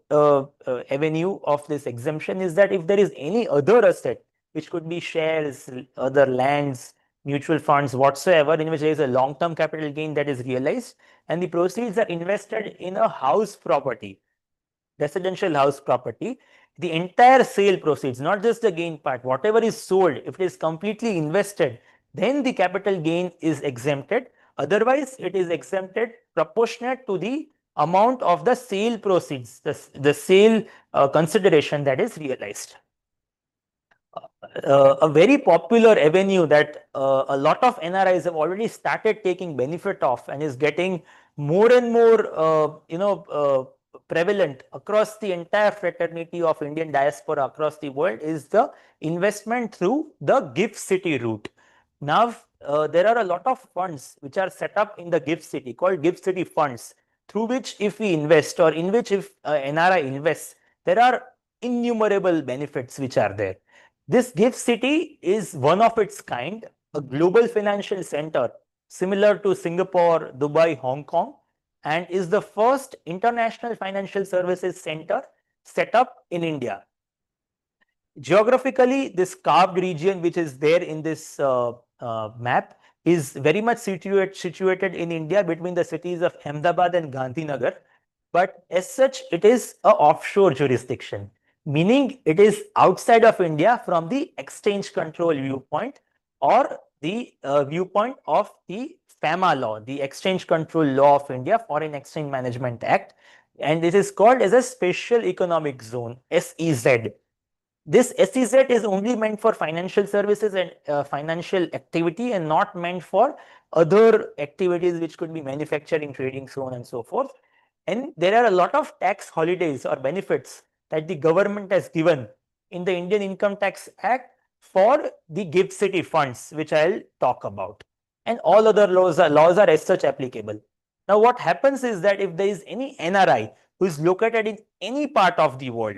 [SPEAKER 4] avenue of this exemption is that if there is any other asset, which could be shares, other lands, mutual funds, whatsoever, in which there is a long-term capital gain that is realized, and the proceeds are invested in a house property, residential house property, the entire sale proceeds, not just the gain part, whatever is sold, if it is completely invested, then the capital gain is exempted. Otherwise, it is exempted proportionate to the amount of the sale proceeds, the sale consideration that is realized. A very popular avenue that a lot of NRIs have already started taking benefit of and is getting more and more prevalent across the entire fraternity of Indian diaspora across the world is the investment through the GIFT City route. Now, there are a lot of funds which are set up in the GIFT City called GIFT City funds, through which if we invest, or in which if NRI invests, there are innumerable benefits which are there. This GIFT City is one of its kind, a global financial center similar to Singapore, Dubai, Hong Kong, and is the first international financial services center set up in India. Geographically, this carved region which is there in this map is very much situated in India between the cities of Ahmedabad and Gandhinagar, but as such it is a offshore jurisdiction, meaning it is outside of India from the exchange control viewpoint, or the viewpoint of the FAMA law, the Exchange Control Law of India, Foreign Exchange Management Act, and it is called as a Special Economic Zone, SEZ. This SEZ is only meant for financial services and financial activity, and not meant for other activities which could be manufacturing, trading, so on and so forth. And there are a lot of tax holidays or benefits that the government has given in the Indian Income Tax Act for the GIFT City funds, which I'll talk about. And all other laws are as such applicable. Now, what happens is that if there is any NRI who is located in any part of the world,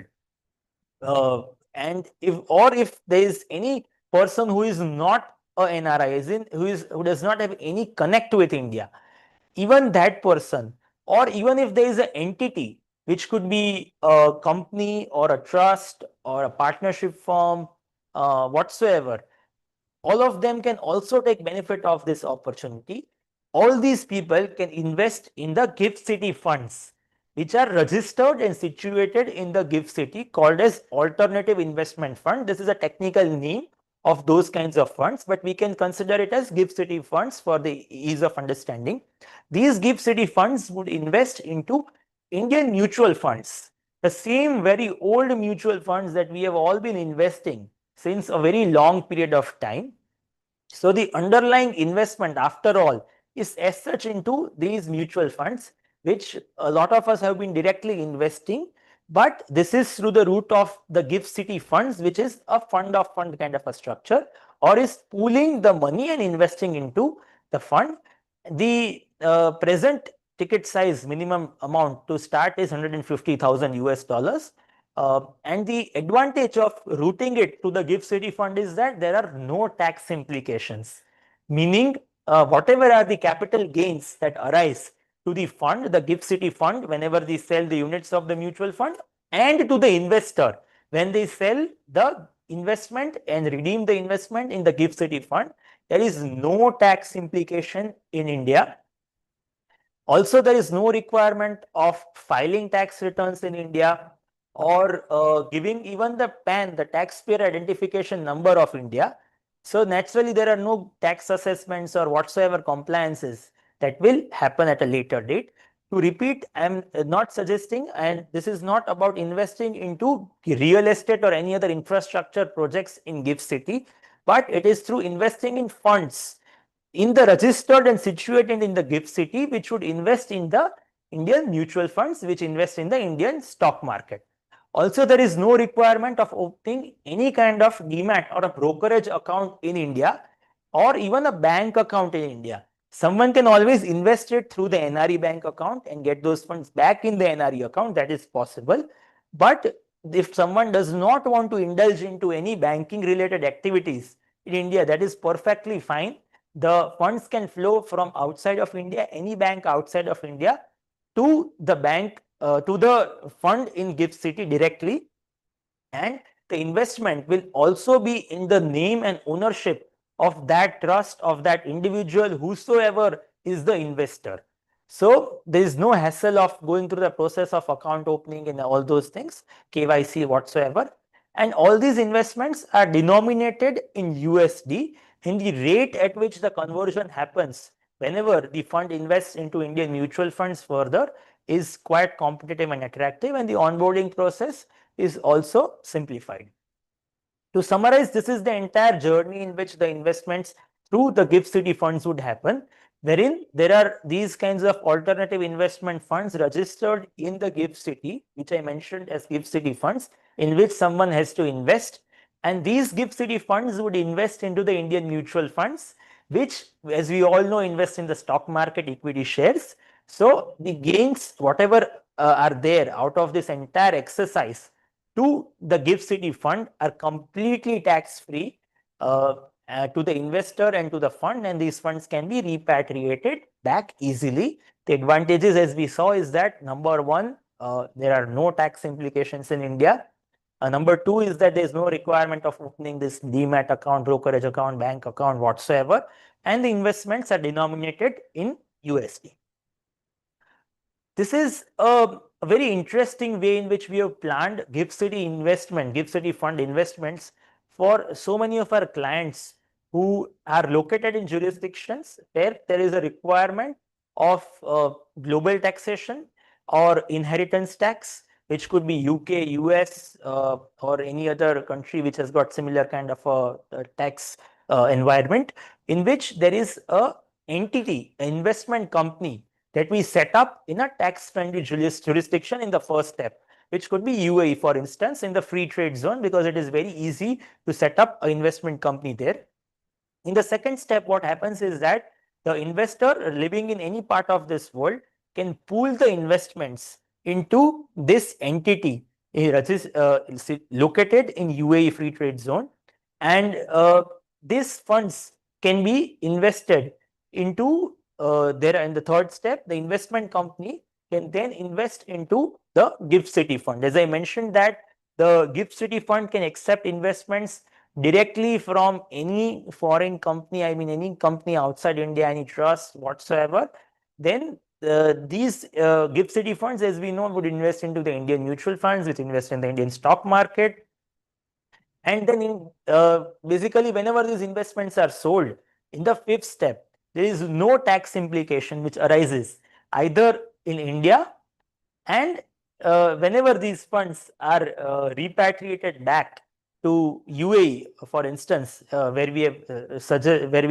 [SPEAKER 4] and if there is any person who is not a NRI, who does not have any connect with India, even that person, or even if there is an entity which could be a company or a trust or a partnership firm, whatsoever, all of them can also take benefit of this opportunity. All these people can invest in the GIFT City funds, which are registered and situated in the GIFT City, called as Alternative Investment Fund. This is a technical name of those kinds of funds, but we can consider it as GIFT City funds for the ease of understanding. These GIFT City funds would invest into Indian mutual funds, the same very old mutual funds that we have all been investing since a very long period of time. So the underlying investment, after all, is as such into these mutual funds, which a lot of us have been directly investing. But this is through the route of the GIFT City funds, which is a fund of fund kind of a structure, or is pooling the money and investing into the fund. The present ticket size minimum amount to start is 150,000 US dollars. And the advantage of routing it to the GIFT City fund is that there are no tax implications, meaning whatever are the capital gains that arise to the fund, the GIFT City fund, whenever they sell the units of the mutual fund, and to the investor when they sell the investment and redeem the investment in the GIFT City fund, there is no tax implication in India. Also, there is no requirement of filing tax returns in India, or giving even the PAN, the taxpayer identification number of India. So naturally, there are no tax assessments or whatsoever compliances that will happen at a later date. To repeat, I am not suggesting, and this is not about investing into real estate or any other infrastructure projects in GIFT City, but it is through investing in funds in the registered and situated in the GIFT City, which would invest in the Indian mutual funds, which invest in the Indian stock market. Also, there is no requirement of opening any kind of demat or a brokerage account in India, or even a bank account in India. Someone can always invest it through the NRI bank account and get those funds back in the NRI account. That is possible. But if someone does not want to indulge into any banking related activities in India, that is perfectly fine. The funds can flow from outside of India, any bank outside of India, to the bank, to the fund in GIFT City directly, and the investment will also be in the name and ownership of that trust, of that individual, whosoever is the investor. So there is no hassle of going through the process of account opening and all those things, KYC whatsoever. And all these investments are denominated in USD, and the rate at which the conversion happens whenever the fund invests into Indian mutual funds further is quite competitive and attractive, and the onboarding process is also simplified. To summarize, this is the entire journey in which the investments through the GIFT City funds would happen, wherein there are these kinds of alternative investment funds registered in the GIFT City, which I mentioned as GIFT City funds, in which someone has to invest. And these GIFT City funds would invest into the Indian mutual funds, which, as we all know, invest in the stock market equity shares. So the gains, whatever are there out of this entire exercise to the GIFT City fund, are completely tax free to the investor and to the fund, and these funds can be repatriated back easily. The advantages, as we saw, is that number one, there are no tax implications in India. Number two is that there is no requirement of opening this demat account, brokerage account, bank account whatsoever, and the investments are denominated in USD. This is a very interesting way in which we have planned GIFT City investment, GIFT City fund investments for so many of our clients who are located in jurisdictions where there is a requirement of global taxation or inheritance tax, which could be UK, US, or any other country which has got similar kind of a tax environment, in which there is a entity, an investment company that we set up in a tax-friendly jurisdiction in the first step, which could be UAE, for instance, in the free trade zone, because it is very easy to set up an investment company there. In the second step, what happens is that the investor living in any part of this world can pool the investments into this entity located in UAE free trade zone, and these funds can be invested into there. In the third step, the investment company can then invest into the GIFT City fund. As I mentioned, that the GIFT City fund can accept investments directly from any foreign company, I mean any company outside India, any trust whatsoever. Then these GIFT City funds, as we know, would invest into the Indian mutual funds, which invest in the Indian stock market. And then basically, whenever these investments are sold, in the fifth step, there is no tax implication which arises either in India, and whenever these funds are repatriated back to UAE, for instance, where we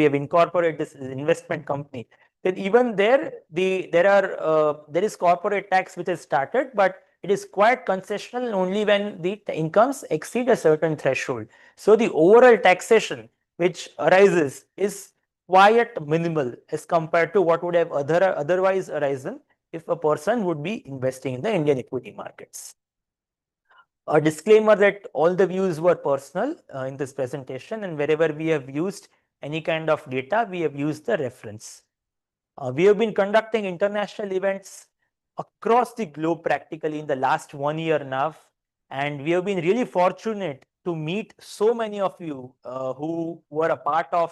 [SPEAKER 4] have incorporated this investment company, then even there there is corporate tax which has started, but it is quite concessional only when the incomes exceed a certain threshold. So the overall taxation which arises is quite minimal as compared to what would have otherwise arisen if a person would be investing in the Indian equity markets. A disclaimer that all the views were personal in this presentation, and wherever we have used any kind of data, we have used the reference. We have been conducting international events across the globe practically in the last 1 year now, and we have been really fortunate to meet so many of you who were a part of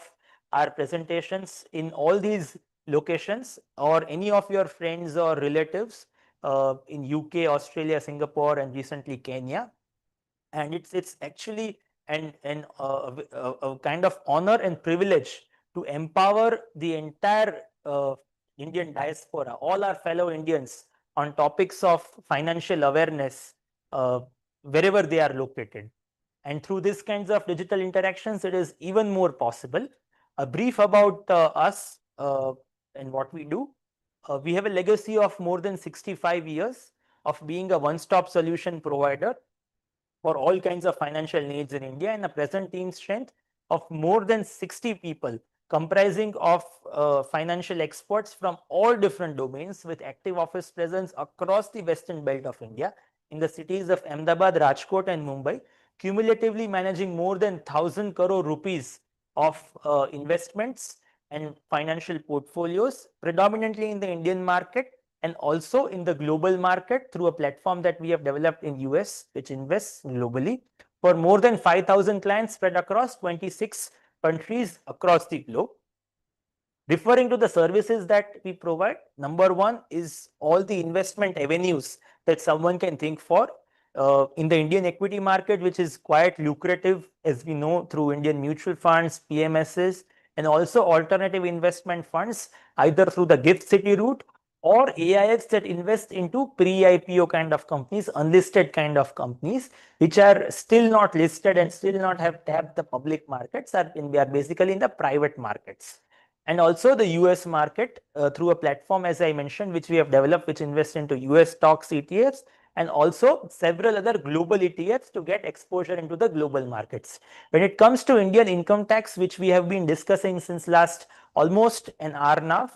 [SPEAKER 4] our presentations in all these locations, or any of your friends or relatives in UK, Australia, Singapore, and recently Kenya. And it's actually a kind of honor and privilege to empower the entire Indian diaspora, all our fellow Indians, on topics of financial awareness wherever they are located. And through these kinds of digital interactions, it is even more possible. A brief about us and what we do. We have a legacy of more than 65 years of being a one-stop solution provider for all kinds of financial needs in India, and a present team strength of more than 60 people, comprising of financial experts from all different domains, with active office presence across the western belt of India in the cities of Ahmedabad, Rajkot, and Mumbai, cumulatively managing more than 1,000 crore rupees of investments and financial portfolios, predominantly in the Indian market and also in the global market through a platform that we have developed in US, which invests globally for more than 5,000 clients spread across 26 countries across the globe. Referring to the services that we provide, number one is all the investment avenues that someone can think for in the Indian equity market, which is quite lucrative, as we know, through Indian mutual funds, PMSs, and also alternative investment funds, either through the GIFT City route or AIFs that invest into pre-IPO kind of companies, unlisted kind of companies, which are still not listed and still not have tapped the public markets, we are basically in the private markets. And also the US market through a platform, as I mentioned, which we have developed, which invests into US stocks, ETFs, and also several other global ETFs to get exposure into the global markets. When it comes to Indian income tax, which we have been discussing since last almost an hour now,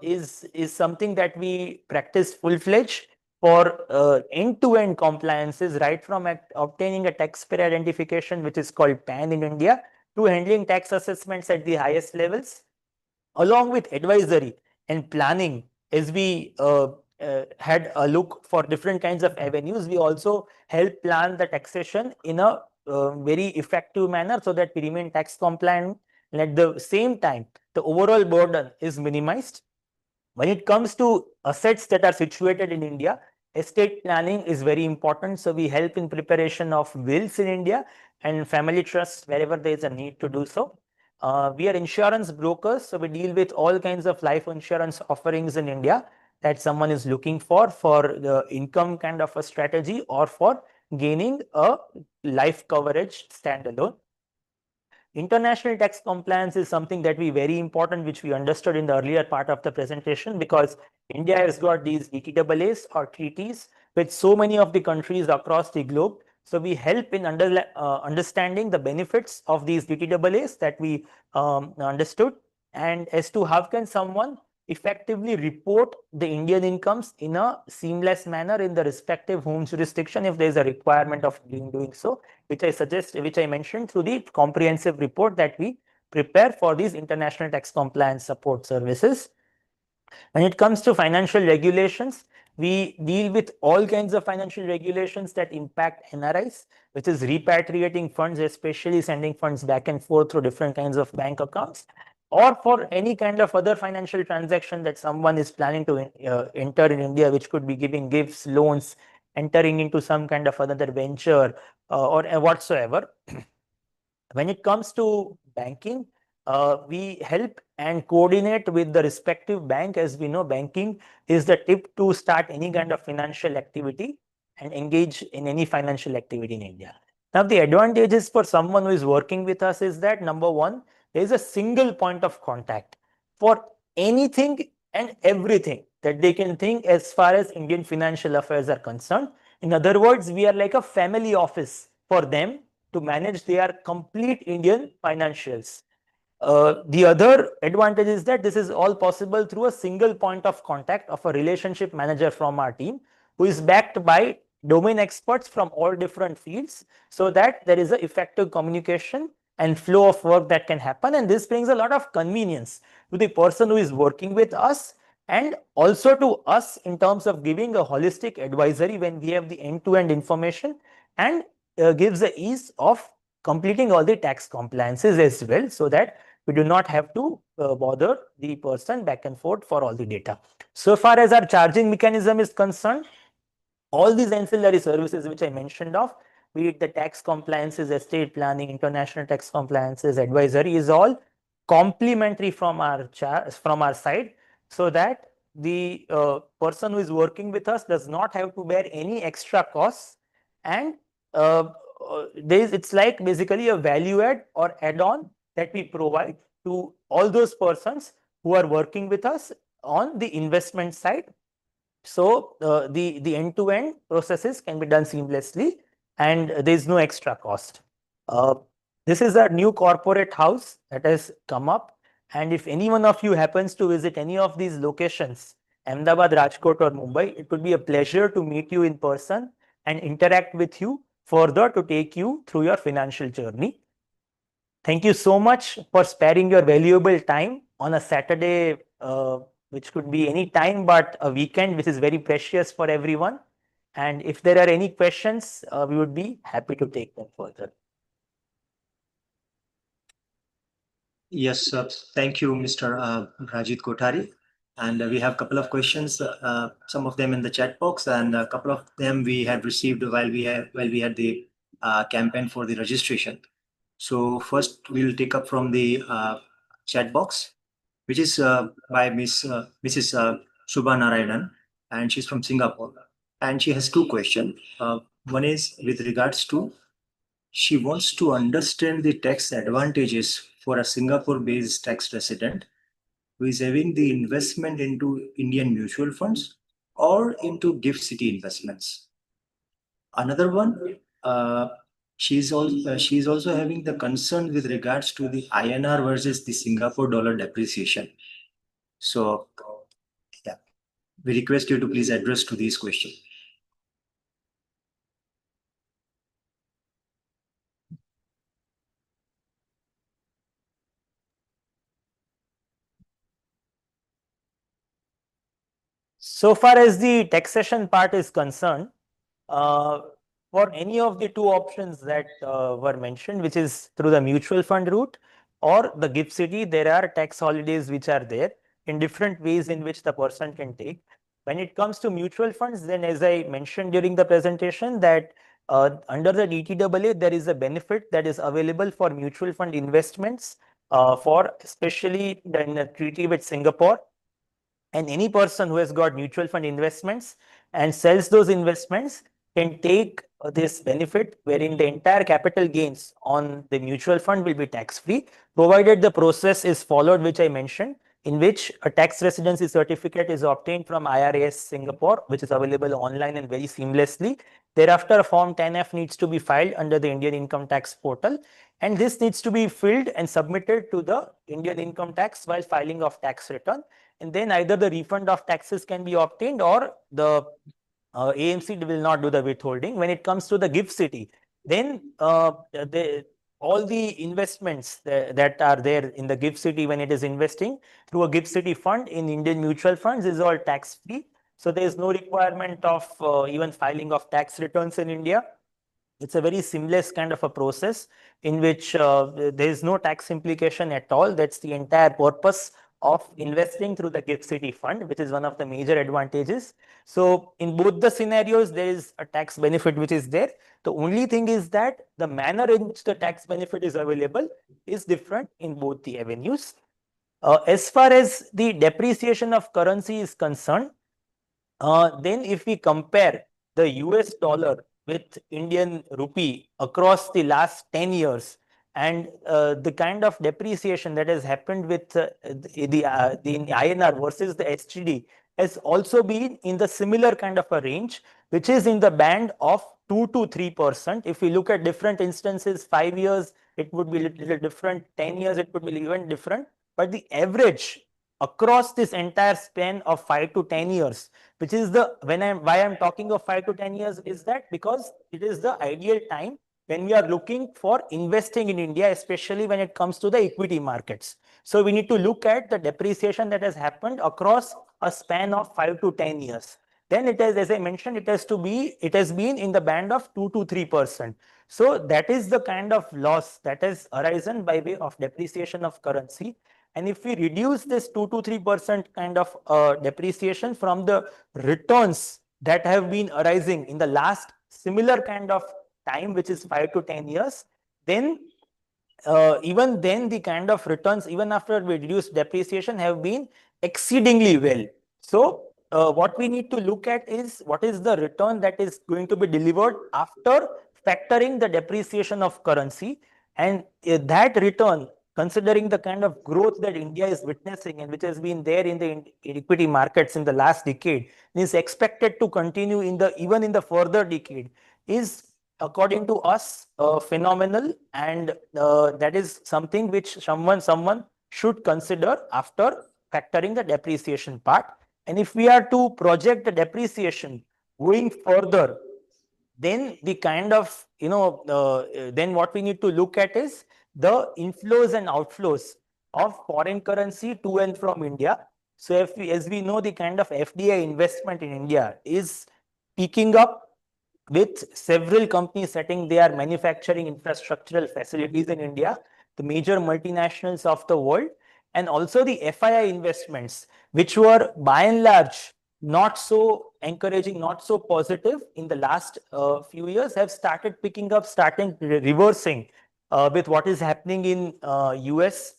[SPEAKER 4] is something that we practice full-fledged for end-to-end compliances, right from obtaining a taxpayer identification, which is called PAN in India, to handling tax assessments at the highest levels, along with advisory and planning. As we had a look for different kinds of avenues, we also help plan the taxation in a very effective manner so that we remain tax compliant, and at the same time the overall burden is minimized. When it comes to assets that are situated in India, estate planning is very important. So we help in preparation of wills in India and family trusts wherever there is a need to do so. We are insurance brokers, so we deal with all kinds of life insurance offerings in India that someone is looking for the income kind of a strategy or for gaining a life coverage standalone. International tax compliance is something that we very important, which we understood in the earlier part of the presentation, because India has got these DTAAs or treaties with so many of the countries across the globe. So we help in understanding the benefits of these DTAAs that we understood, and as to how can someone effectively report the Indian incomes in a seamless manner in the respective home jurisdiction if there is a requirement of doing so, which I mentioned through the comprehensive report that we prepare for these international tax compliance support services. When it comes to financial regulations, we deal with all kinds of financial regulations that impact NRIs, which is repatriating funds, especially sending funds back and forth through different kinds of bank accounts, or for any kind of other financial transaction that someone is planning to enter in India, which could be giving gifts, loans, entering into some kind of another venture or whatsoever. When it comes to banking, we help and coordinate with the respective bank. As we know, banking is the tip to start any kind of financial activity and engage in any financial activity in India. Now, the advantages for someone who is working with us is that number one, there is a single point of contact for anything and everything that they can think as far as Indian financial affairs are concerned. In other words, we are like a family office for them to manage their complete Indian financials. The other advantage is that this is all possible through a single point of contact of a relationship manager from our team who is backed by domain experts from all different fields, so that there is a effective communication and flow of work that can happen. And this brings a lot of convenience to the person who is working with us and also to us in terms of giving a holistic advisory when we have the end-to-end information, and gives the ease of completing all the tax compliances as well, so that we do not have to bother the person back and forth for all the data. So far as our charging mechanism is concerned, all these ancillary services which I mentioned of, be it the tax compliances, estate planning, international tax compliances, advisory, is all complimentary from our side, so that the person who is working with us does not have to bear any extra costs. And it's like basically a value add or add-on that we provide to all those persons who are working with us on the investment side. So the end-to-end processes can be done seamlessly, and there is no extra cost. This is a new corporate house that has come up, and if any one of you happens to visit any of these locations, Ahmedabad, Rajkot or Mumbai, it would be a pleasure to meet you in person and interact with you further to take you through your financial journey. Thank you so much for sparing your valuable time on a Saturday, which could be any time but a weekend, which is very precious for everyone. And if there are any questions, we would be happy to take them further.
[SPEAKER 1] Yes, thank you, Mr. Rajit Kothari. And we have a couple of questions, some of them in the chat box, and a couple of them we had received while we had the campaign for the registration. So first, we'll take up from the chat box, which is by Mrs. Subha Narayanan, and she's from Singapore. And she has two questions. One is with regards to, she wants to understand the tax advantages for a Singapore-based tax resident who is having the investment into Indian mutual funds or into gift city investments. Another one, she's also having the concern with regards to the INR versus the Singapore dollar depreciation. So, yeah, we request you to please address to these questions.
[SPEAKER 4] So far as the taxation part is concerned, for any of the two options that were mentioned, which is through the mutual fund route or the gift city, there are tax holidays which are there in different ways in which the person can take. When it comes to mutual funds, then as I mentioned during the presentation, that under the DTAA, there is a benefit that is available for mutual fund investments for especially in the treaty with Singapore. And any person who has got mutual fund investments and sells those investments can take this benefit, wherein the entire capital gains on the mutual fund will be tax free, provided the process is followed, which I mentioned, in which a tax residency certificate is obtained from IRAS Singapore, which is available online and very seamlessly. Thereafter, a Form 10F needs to be filed under the Indian Income Tax portal, and this needs to be filled and submitted to the Indian Income Tax while filing of tax return. And then either the refund of taxes can be obtained or the AMC will not do the withholding. When it comes to the gift city, then all the investments that are there in the gift city when it is investing through a gift city fund in Indian mutual funds is all tax free. So there is no requirement of even filing of tax returns in India. It's a very seamless kind of a process in which there is no tax implication at all. That's the entire purpose of investing through the gift city fund, which is one of the major advantages. So in both the scenarios, there is a tax benefit which is there. The only thing is that the manner in which the tax benefit is available is different in both the avenues. As far as the depreciation of currency is concerned, then if we compare the US dollar with Indian rupee across the last 10 years, and the kind of depreciation that has happened with the INR versus the SGD has also been in the similar kind of a range, which is in the band of 2 to 3%. If we look at different instances, 5 years, it would be a little different. 10 years, it would be even different. But the average across this entire span of 5 to 10 years, which is why I'm talking of 5 to 10 years, is that because it is the ideal time when we are looking for investing in India, especially when it comes to the equity markets. So we need to look at the depreciation that has happened across a span of 5 to 10 years. Then it has, as I mentioned, it has been in the band of 2 to 3%. So that is the kind of loss that has arisen by way of depreciation of currency. And if we reduce this 2 to 3% kind of depreciation from the returns that have been arising in the last similar kind of time, which is 5 to 10 years, then even then the kind of returns, even after we reduce depreciation, have been exceedingly well. So what we need to look at is what is the return that is going to be delivered after factoring the depreciation of currency, and that return, considering the kind of growth that India is witnessing and which has been there in the equity markets in the last decade, is expected to continue even in the further decade, is according to us phenomenal, and that is something which someone should consider after factoring the depreciation part. And if we are to project the depreciation going further, then the kind of then what we need to look at is the inflows and outflows of foreign currency to and from India. So as we know, the kind of FDI investment in India is picking up, with several companies setting their manufacturing infrastructural facilities in India, the major multinationals of the world, and also the FII investments, which were by and large not so encouraging, not so positive in the last few years, have started picking up, starting reversing with what is happening in US.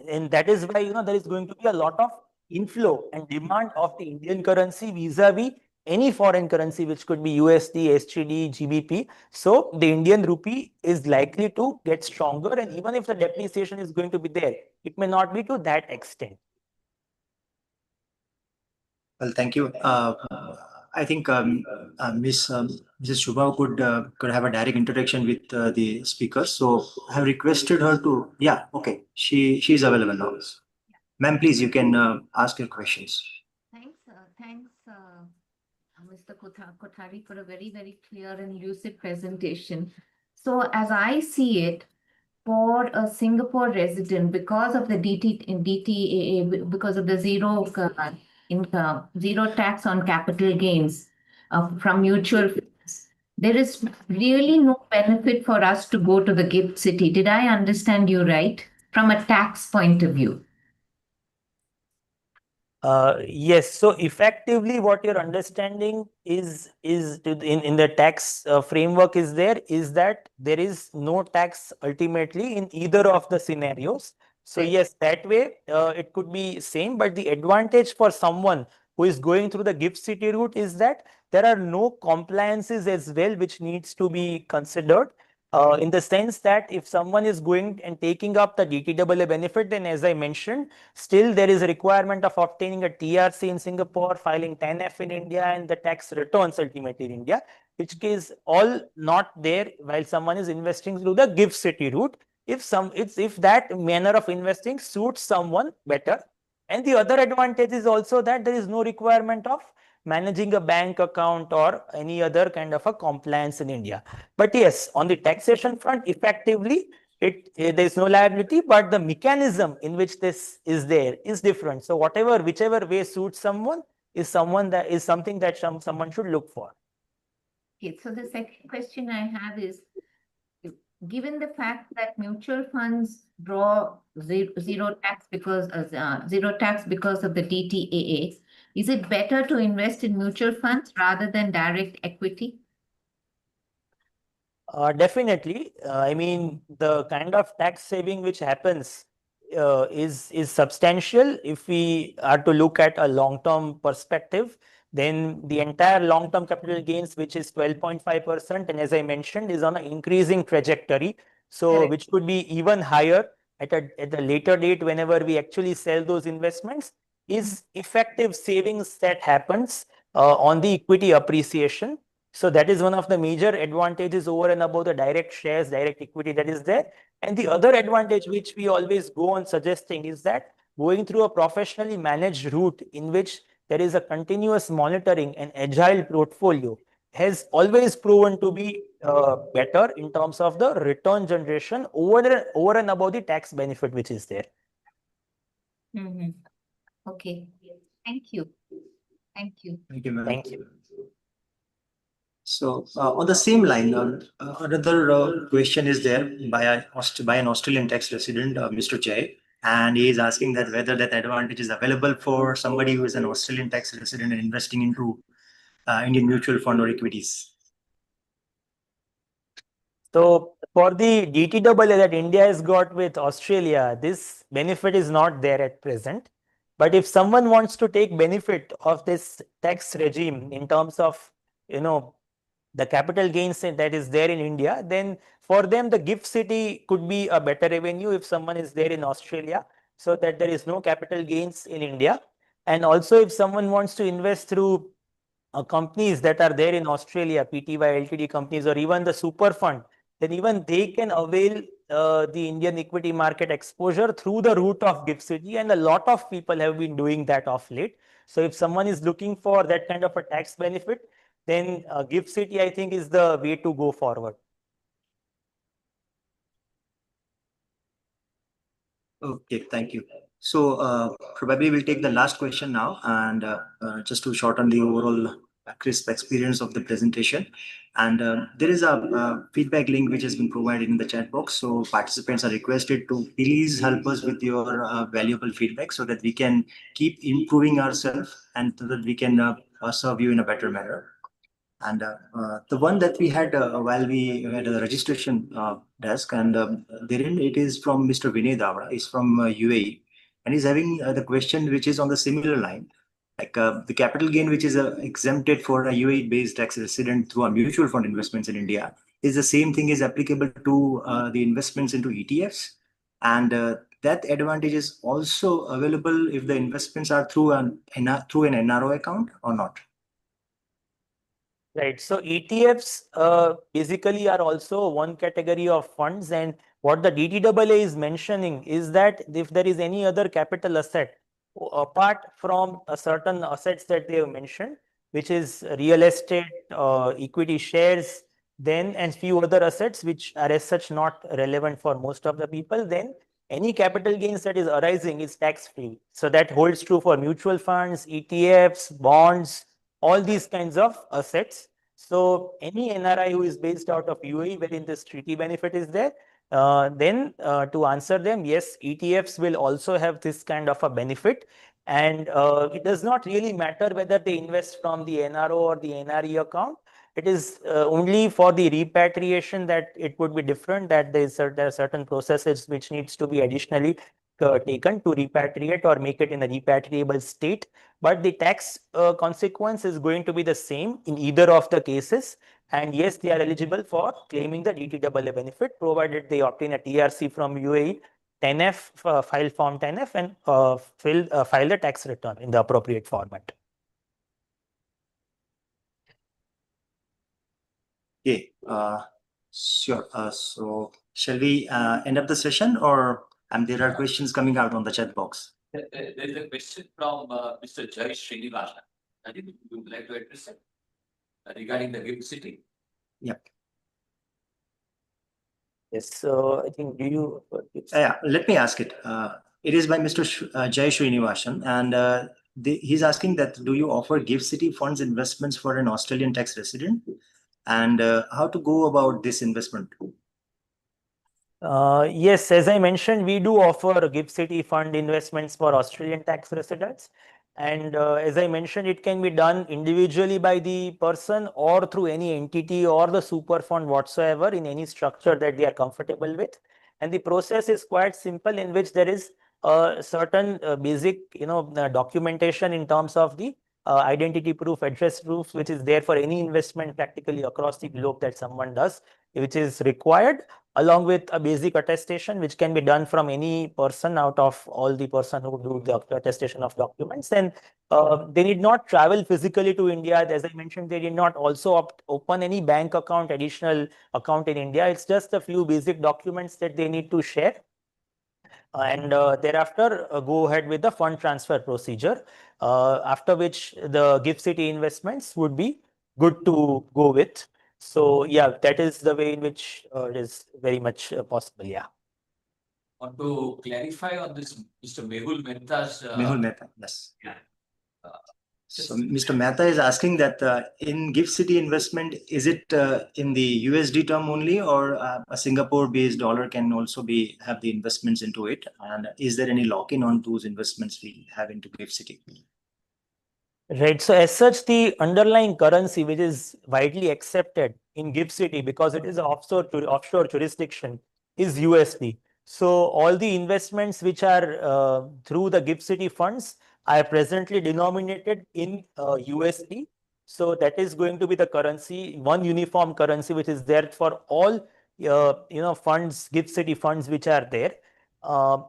[SPEAKER 4] And that is why there is going to be a lot of inflow and demand of the Indian currency vis-a-vis any foreign currency, which could be USD, SGD, GBP. So the Indian rupee is likely to get stronger, and even if the depreciation is going to be there, it may not be to that extent.
[SPEAKER 1] Well, thank you. I think Mrs. Shubha could have a direct interaction with the speakers. So I have requested her to. Yeah, okay. She's available now. Ma'am, please, you can ask your questions.
[SPEAKER 5] Thanks, Mr. Kothari, for a very, very clear and lucid presentation. So as I see it, for a Singapore resident, because of the DTAA, because of the zero tax on capital gains from mutual funds, there is really no benefit for us to go to the gift city. Did I understand you right? From a tax point of view.
[SPEAKER 4] Yes. So effectively, what you're understanding is in the tax framework is that there is no tax ultimately in either of the scenarios. So yes, that way it could be same, but the advantage for someone who is going through the gift city route is that there are no compliances as well which needs to be considered. In the sense that if someone is going and taking up the DTAA benefit, then as I mentioned, still there is a requirement of obtaining a TRC in Singapore, filing 10F in India, and the tax returns ultimately in India, which is all not there while someone is investing through the gift city route. If that manner of investing suits someone better. And the other advantage is also that there is no requirement of managing a bank account or any other kind of a compliance in India. But yes, on the taxation front, effectively, there is no liability, but the mechanism in which this is there is different. So whichever way suits someone is something that someone should look for.
[SPEAKER 5] Okay, so the second question I have is, given the fact that mutual funds draw zero tax because of the DTAA, is it better to invest in mutual funds rather than direct equity?
[SPEAKER 4] Definitely. I mean, the kind of tax saving which happens is substantial. If we are to look at a long-term perspective, then the entire long-term capital gains, which is 12.5%, and as I mentioned, is on an increasing trajectory. So,
[SPEAKER 5] Correct.
[SPEAKER 4] which could be even higher at a later date whenever we actually sell those investments, is effective savings that happens on the equity appreciation. So that is one of the major advantages over and above the direct shares, direct equity that is there. And the other advantage which we always go on suggesting is that going through a professionally managed route in which there is a continuous monitoring and agile portfolio has always proven to be better in terms of the return generation over and above the tax benefit which is there.
[SPEAKER 5] Okay. Thank you. Thank you.
[SPEAKER 1] Thank you, ma'am.
[SPEAKER 4] Thank you.
[SPEAKER 1] So on the same line, another question is there by an Australian tax resident, Mr. Jay, and he is asking that whether that advantage is available for somebody who is an Australian tax resident and investing into Indian mutual fund or equities.
[SPEAKER 4] So for the DTAA that India has got with Australia, this benefit is not there at present. But if someone wants to take benefit of this tax regime in terms of, the capital gains that is there in India, then for them the gift city could be a better avenue if someone is there in Australia, so that there is no capital gains in India. And also if someone wants to invest through companies that are there in Australia, PTY, LTD companies, or even the super fund, then even they can avail the Indian equity market exposure through the route of gift city, and a lot of people have been doing that of late. So if someone is looking for that kind of a tax benefit, then gift city, I think, is the way to go forward.
[SPEAKER 1] Okay, thank you. So probably we'll take the last question now, and just to shorten the overall crisp experience of the presentation. And there is a feedback link which has been provided in the chat box. So participants are requested to please help us with your valuable feedback so that we can keep improving ourselves and so that we can serve you in a better manner. And the one that we had while we had a registration desk, and therein it is from Mr. Vinay Davra, is from UAE, and he's having the question which is on the similar line. Like the capital gain which is exempted for a UAE-based tax resident through a mutual fund investments in India, is the same thing is applicable to the investments into ETFs, and that advantage is also available if the investments are through an NRO account or not.
[SPEAKER 4] Right. So ETFs basically are also one category of funds, and what the DTAA is mentioning is that if there is any other capital asset apart from a certain assets that they have mentioned, which is real estate, equity shares, then and few other assets which are as such not relevant for most of the people, then any capital gains that is arising is tax free. So that holds true for mutual funds, ETFs, bonds, all these kinds of assets. So any NRI who is based out of UAE wherein this treaty benefit is there, then to answer them, yes, ETFs will also have this kind of a benefit. And it does not really matter whether they invest from the NRO or the NRE account. It is only for the repatriation that it would be different, that there are certain processes which needs to be additionally taken to repatriate or make it in a repatriable state. But the tax consequence is going to be the same in either of the cases. And yes, they are eligible for claiming the DTAA benefit, provided they obtain a TRC from UAE, 10F, file form 10F, and file the tax return in the appropriate format.
[SPEAKER 1] Okay, sure. So shall we end up the session, or there are questions coming out on the chat box?
[SPEAKER 3] There is a question from Mr. Jai Srinivasan. I think you would like to address it regarding the gift city.
[SPEAKER 1] Yep.
[SPEAKER 4] Yes, so I think
[SPEAKER 1] Yeah, let me ask it. It is by Mr. Jai Srinivasan, and he's asking that do you offer gift city funds investments for an Australian tax resident, and how to go about this investment?
[SPEAKER 4] Yes, as I mentioned, we do offer gift city fund investments for Australian tax residents. And as I mentioned, it can be done individually by the person or through any entity or the super fund whatsoever in any structure that they are comfortable with. And the process is quite simple, in which there is a certain basic, documentation in terms of the identity proof, address proof, which is there for any investment practically across the globe that someone does, which is required, along with a basic attestation, which can be done from any person out of all the person who do the attestation of documents. And they need not travel physically to India. As I mentioned, they did not also open any bank account, additional account in India. It's just a few basic documents that they need to share. And thereafter, go ahead with the fund transfer procedure, after which the GIFT City investments would be good to go with. So yeah, that is the way in which it is very much possible. Yeah.
[SPEAKER 3] Want to clarify on this, Mr. Mehul Mehta's.
[SPEAKER 1] Mehul Mehta, yes.
[SPEAKER 3] Yeah.
[SPEAKER 1] So Mr. Mehta is asking that in GIFT City investment, is it in the USD term only, or a Singapore-based dollar can also have the investments into it? And is there any lock-in on those investments we have into GIFT City?
[SPEAKER 4] Right. So as such, the underlying currency which is widely accepted in GIFT City, because it is an offshore jurisdiction, is USD. So all the investments which are through the GIFT City funds are presently denominated in USD. So that is going to be the currency, one uniform currency, which is there for all funds, GIFT City funds which are there.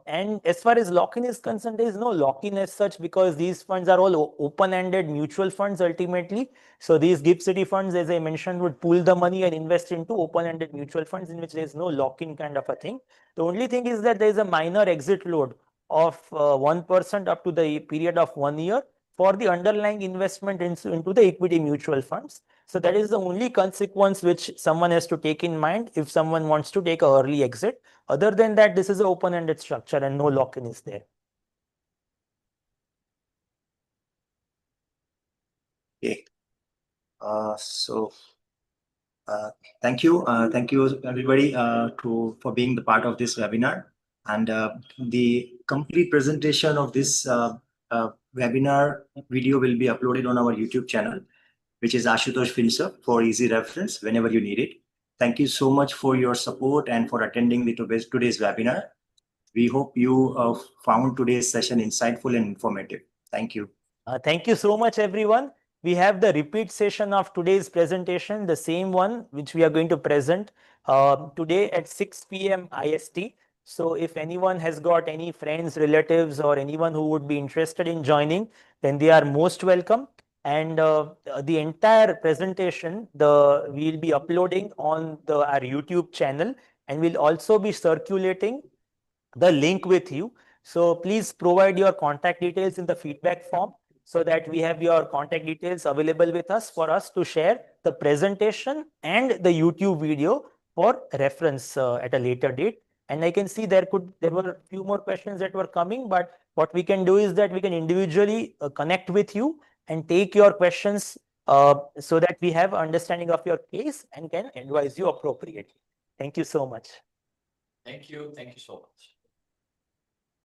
[SPEAKER 4] And as far as lock-in is concerned, there is no lock-in as such, because these funds are all open-ended mutual funds ultimately. So these GIFT City funds, as I mentioned, would pool the money and invest into open-ended mutual funds in which there is no lock-in kind of a thing. The only thing is that there is a minor exit load of 1% up to the period of 1 year for the underlying investment into the equity mutual funds. So that is the only consequence which someone has to take in mind if someone wants to take an early exit. Other than that, this is an open-ended structure and no lock-in is there.
[SPEAKER 1] Okay. Thank you. Thank you, everybody, for being the part of this webinar. And the complete presentation of this webinar video will be uploaded on our YouTube channel, which is Ashutosh FinServ, for easy reference whenever you need it. Thank you so much for your support and for attending today's webinar. We hope you found today's session insightful and informative. Thank you.
[SPEAKER 4] Thank you so much, everyone. We have the repeat session of today's presentation, the same one which we are going to present today at 6 p.m. IST. So if anyone has got any friends, relatives, or anyone who would be interested in joining, then they are most welcome. And the entire presentation, we'll be uploading on our YouTube channel, and we'll also be circulating the link with you. So please provide your contact details in the feedback form, so that we have your contact details available with us for us to share the presentation and the YouTube video for reference at a later date. And I can see there were a few more questions that were coming, but what we can do is that we can individually connect with you and take your questions so that we have understanding of your case and can advise you appropriately. Thank you so much.
[SPEAKER 3] Thank you. Thank you so much.